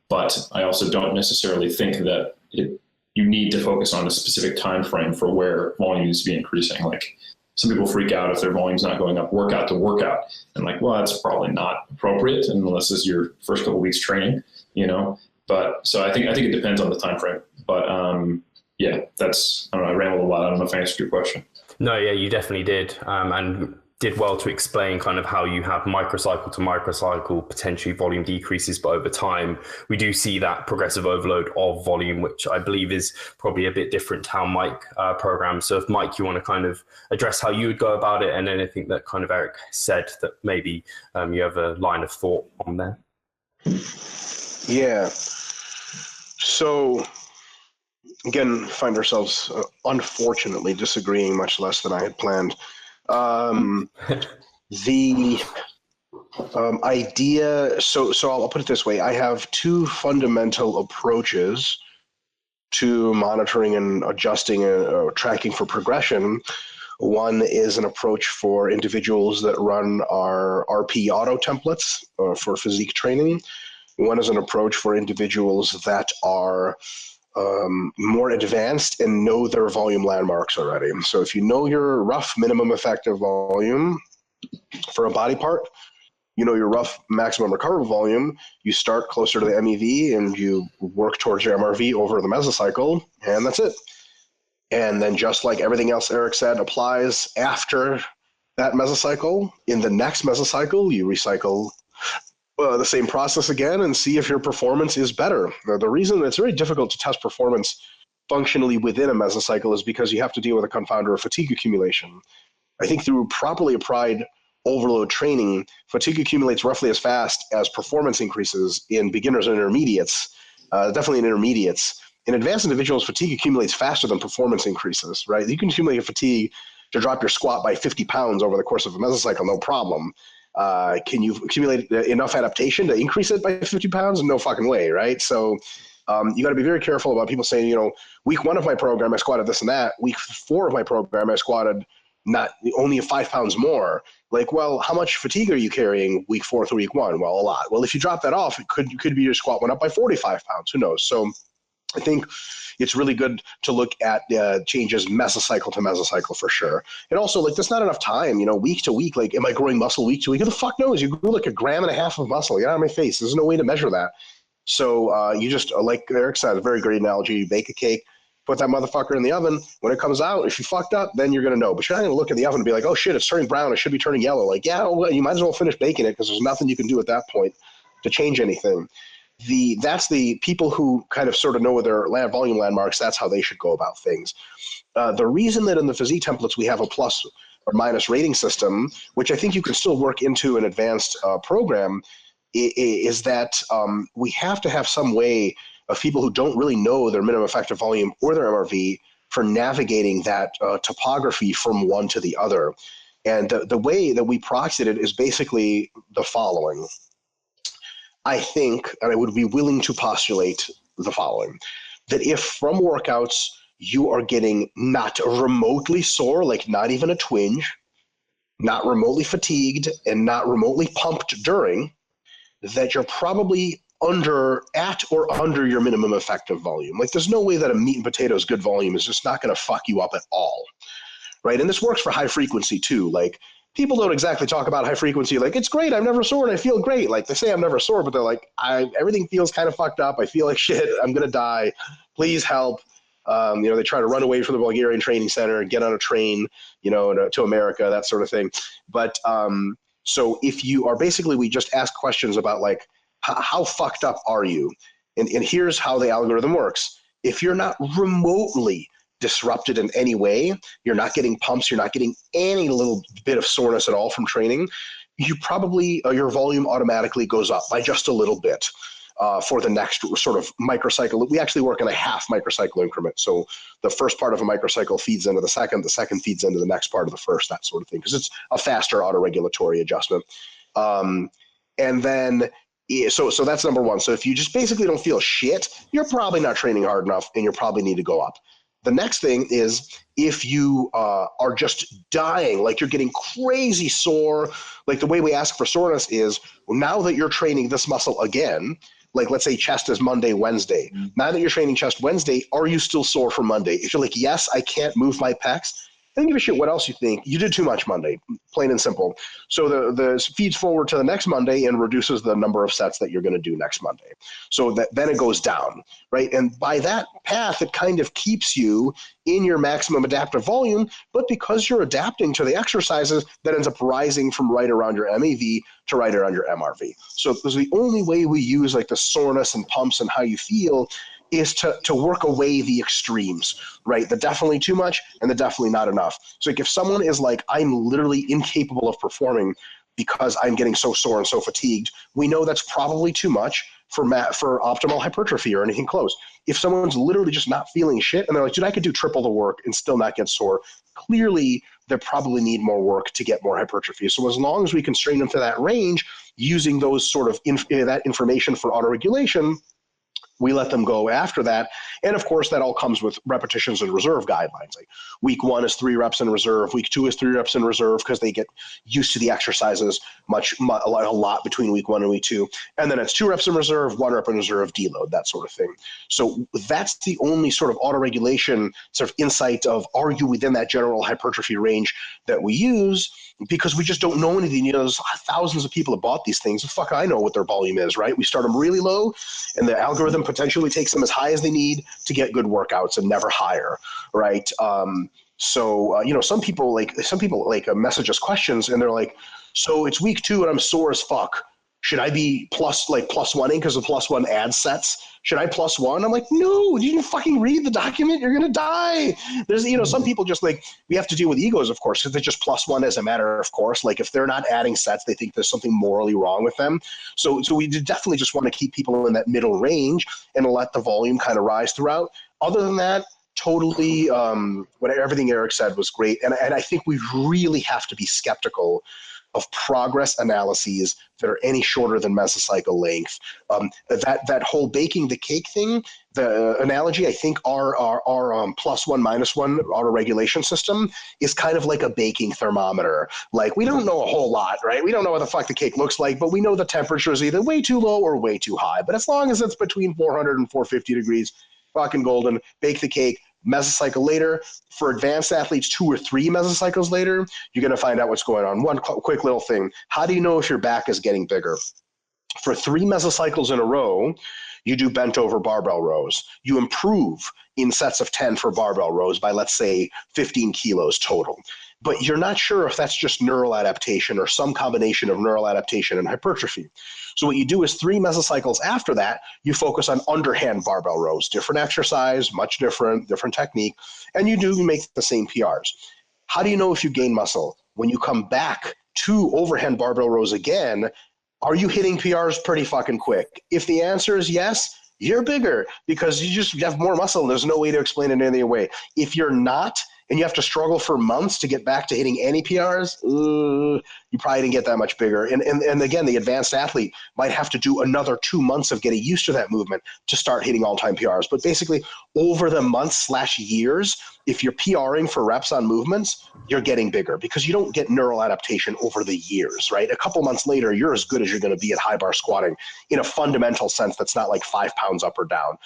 But I also don't necessarily think that you need to focus on a specific time frame for where volume needs to be increasing. Like, some people freak out if their volume's not going up workout to workout, and like, well, that's probably not appropriate unless it's your first couple of weeks training, you know. But so I think it depends on the time frame. But yeah, that's, I don't know, I rambled a lot. I don't know if I answered your question. No, yeah, you definitely did, and did well to explain kind of how you have microcycle to microcycle potentially volume decreases, but over time we do see that progressive overload of volume, which I believe is probably a bit different to how Mike programs. So if Mike, you want to kind of address how you would go about it, and anything that kind of Eric said that maybe you have a line of thought on there. Yeah. So again, find ourselves unfortunately disagreeing much less than I had planned. The idea, so I'll put it this way. I have two fundamental approaches to monitoring and adjusting or tracking for progression. One is an approach for individuals that run our RP auto templates for physique training. One is an approach for individuals that are more advanced and know their volume landmarks already. So if you know your rough minimum effective volume for a body part, you know your rough maximum recoverable volume, you start closer to the MEV and you work towards your MRV over the mesocycle, and that's it. And then just like everything else Eric said applies after that mesocycle, in the next mesocycle, you recycle the same process again and see if your performance is better. The reason it's very difficult to test performance functionally within a mesocycle is because you have to deal with a confounder of fatigue accumulation. I think through properly applied overload training, fatigue accumulates roughly as fast as performance increases in beginners and intermediates, definitely in intermediates. In advanced individuals, fatigue accumulates faster than performance increases, right? You can accumulate a fatigue to drop your squat by 50 pounds over the course of a mesocycle, no problem. Can you accumulate enough adaptation to increase it by 50 pounds? No fucking way, right? So you got to be very careful about people saying, you know, week 1 of my program, I squatted this and that. Week 4 of my program, I squatted not only 5 pounds more. Like, well, how much fatigue are you carrying week 4 through week 1? Well, a lot. Well, if you drop that off, it could be your squat went up by 45 pounds. Who knows? So I think it's really good to look at changes mesocycle to mesocycle for sure. And also, like, there's not enough time, you know, week to week. Like, am I growing muscle week to week? Who the fuck knows? You grew like 1.5 grams of muscle. Get out of my face. There's no way to measure that. So you just, like Eric said, a very great analogy. You bake a cake, put that motherfucker in the oven. When it comes out, if you fucked up, then you're going to know. But you're not going to look at the oven and be like, oh shit, it's turning brown. It should be turning yellow. Like, yeah, well, you might as well finish baking it because there's nothing you can do at that point to change anything. That's the people who kind of sort of know their volume landmarks. That's how they should go about things. The reason that in the physique templates we have a plus or minus rating system, which I think you can still work into an advanced program, is that we have to have some way of people who don't really know their minimum effective volume or their MRV for navigating that topography from one to the other. And the way that we proxied it is basically the following. I think, and I would be willing to postulate the following, that if from workouts you are getting not remotely sore, like not even a twinge, not remotely fatigued, and not remotely pumped during, that you're probably at or under your minimum effective volume. Like there's no way that a meat and potatoes good volume is just not going to fuck you up at all, right? And this works for high frequency too. Like people don't exactly talk about high frequency like, it's great, I'm never sore and I feel great. Like they say I'm never sore, but they're like, everything feels kind of fucked up. I feel like shit. I'm going to die. Please help. They try to run away from the Bulgarian training center, get on a train, to America, that sort of thing. But so if you are basically, we just ask questions about like, how fucked up are you? And here's how the algorithm works. If you're not remotely disrupted in any way, you're not getting pumps, you're not getting any little bit of soreness at all from training, you probably, your volume automatically goes up by just a little bit. For the next sort of microcycle. We actually work in a half microcycle increment. So the first part of a microcycle feeds into the second feeds into the next part of the first, that sort of thing, because it's a faster autoregulatory adjustment. And then, so that's number one. So if you just basically don't feel shit, you're probably not training hard enough and you probably need to go up. The next thing is if you are just dying, like you're getting crazy sore, like the way we ask for soreness is, well, now that you're training this muscle again, like let's say chest is Monday, Wednesday. Now that you're training chest Wednesday, are you still sore for Monday? If you're like, yes, I can't move my pecs, I don't give a shit what else you think. You did too much Monday, plain and simple. So the feeds forward to the next Monday and reduces the number of sets that you're going to do next Monday. So then it goes down, right? And by that path, it kind of keeps you in your maximum adaptive volume, but because you're adapting to the exercises, that ends up rising from right around your MAV to right around your MRV. So the only way we use like the soreness and pumps and how you feel is to work away the extremes, right? The definitely too much and the definitely not enough. So like if someone is like, I'm literally incapable of performing because I'm getting so sore and so fatigued, we know that's probably too much for optimal hypertrophy or anything close. If someone's literally just not feeling shit and they're like, dude, I could do triple the work and still not get sore, clearly they probably need more work to get more hypertrophy. So as long as we constrain them to that range, using those sort of that information for autoregulation, we let them go after that. And of course, that all comes with repetitions and reserve guidelines. Like week 1 is 3 reps in reserve. Week 2 is 3 reps in reserve because they get used to the exercises a lot between week 1 and week 2. And then it's 2 reps in reserve, 1 rep in reserve, deload, that sort of thing. So that's the only sort of autoregulation sort of insight of, are you within that general hypertrophy range that we use? Because we just don't know anything. There's thousands of people that bought these things. Fuck, I know what their volume is, right? We start them really low, and the algorithm potentially takes them as high as they need to get good workouts and never higher, right? Some people message us questions, and they're like, so it's week 2 and I'm sore as fuck. Should I be plus one-ing because the plus one adds sets? Should I plus one? I'm like, no, you didn't fucking read the document. You're going to die. There's, some people just like, we have to deal with egos, of course, because they just plus one as a matter of course. Like if they're not adding sets, they think there's something morally wrong with them. So we definitely just want to keep people in that middle range and let the volume kind of rise throughout. Other than that, totally, everything Eric said was great. And I think we really have to be skeptical of progress analyses that are any shorter than mesocycle length. That whole baking the cake thing, the analogy, I think our plus one, minus one autoregulation system is kind of like a baking thermometer. Like we don't know a whole lot, right? We don't know what the fuck the cake looks like, but we know the temperature is either way too low or way too high. But as long as it's between 400 and 450 degrees, fucking golden, bake the cake. Mesocycle later. For advanced athletes, 2 or 3 mesocycles later, you're going to find out what's going on. One quick little thing. How do you know if your back is getting bigger? For 3 mesocycles in a row, you do bent over barbell rows. You improve in sets of 10 for barbell rows by, let's say, 15 kilos total. But you're not sure if that's just neural adaptation or some combination of neural adaptation and hypertrophy. So what you do is 3 mesocycles after that, you focus on underhand barbell rows, different exercise, much different technique, and you make the same PRs. How do you know if you gain muscle? When you come back to overhand barbell rows again, are you hitting PRs pretty fucking quick? If the answer is yes, you're bigger because you have more muscle and there's no way to explain it any other way. If you're not, and you have to struggle for months to get back to hitting any PRs, you probably didn't get that much bigger. And again, the advanced athlete might have to do another 2 months of getting used to that movement to start hitting all-time PRs. But basically, over the months/years, if you're PRing for reps on movements, you're getting bigger because you don't get neural adaptation over the years, right? A couple months later, you're as good as you're going to be at high bar squatting in a fundamental sense that's not like 5 pounds up or down.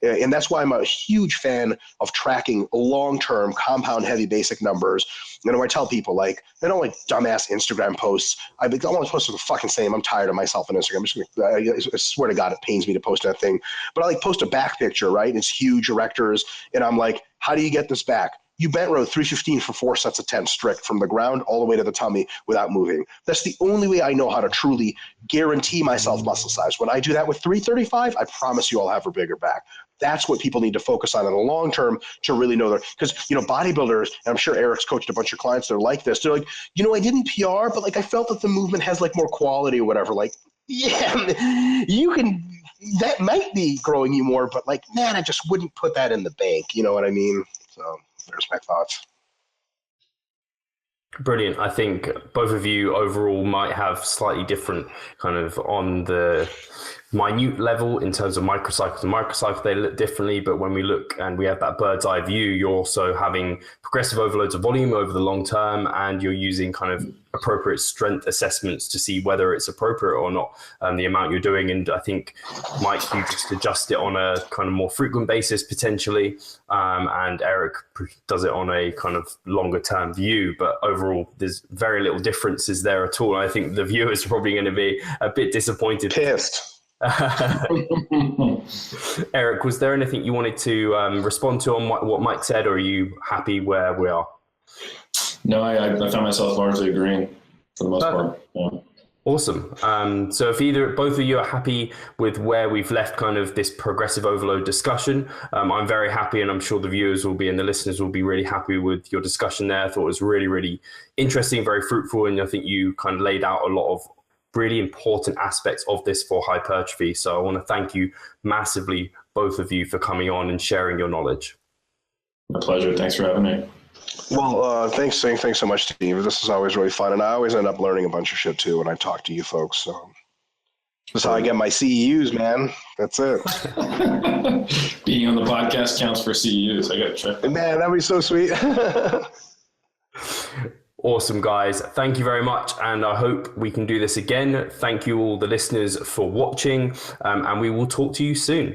And that's why I'm a huge fan of tracking long-term compound heavy basic numbers. And when I tell people, like, I don't like dumbass Instagram posts. I want to post the fucking same. I'm tired of myself on Instagram. I swear to God, it pains me to post that thing. But I like post a back picture, right? And it's huge erectors. And I'm like, how do you get this back? You bent row 315 for 4 sets of 10 strict from the ground all the way to the tummy without moving. That's the only way I know how to truly guarantee myself muscle size. When I do that with 335, I promise you I'll have a bigger back. That's what people need to focus on in the long term to really know that. Because, bodybuilders, and I'm sure Eric's coached a bunch of clients that are like this. They're like, I didn't PR, but like I felt that the movement has like more quality or whatever. Like, yeah, you can, that might be growing you more, but like, man, I just wouldn't put that in the bank. You know what I mean? So there's my thoughts. Brilliant. I think both of you overall might have slightly different kind of on the minute level in terms of microcycle to microcycle, they look differently. But when we look and we have that bird's eye view, you're also having progressive overloads of volume over the long term, and you're using kind of appropriate strength assessments to see whether it's appropriate or not, the amount you're doing. And I think, Mike, you just adjust it on a kind of more frequent basis potentially, and Eric does it on a kind of longer term view. But overall, there's very little differences there at all. I think the viewers are probably going to be a bit disappointed. Pissed. Eric, was there anything you wanted to respond to on what Mike said, or are you happy where we are? No, I found myself largely agreeing for the most part. Yeah. Awesome. So if both of you are happy with where we've left kind of this progressive overload discussion, I'm very happy, and I'm sure the viewers will be and the listeners will be really happy with your discussion there. I thought it was really, really interesting, very fruitful, and I think you kind of laid out a lot of really important aspects of this for hypertrophy. So I want to thank you massively, both of you, for coming on and sharing your knowledge. My pleasure. Thanks for having me. Well, thanks so much, Steve. This is always really fun, and I always end up learning a bunch of shit too when I talk to you folks. So that's how I get my CEUs, man. That's it. Being on the podcast counts for CEUs. I got to check. Man, that'd be so sweet. Awesome, guys. Thank you very much, and I hope we can do this again. Thank you all the listeners for watching, and we will talk to you soon.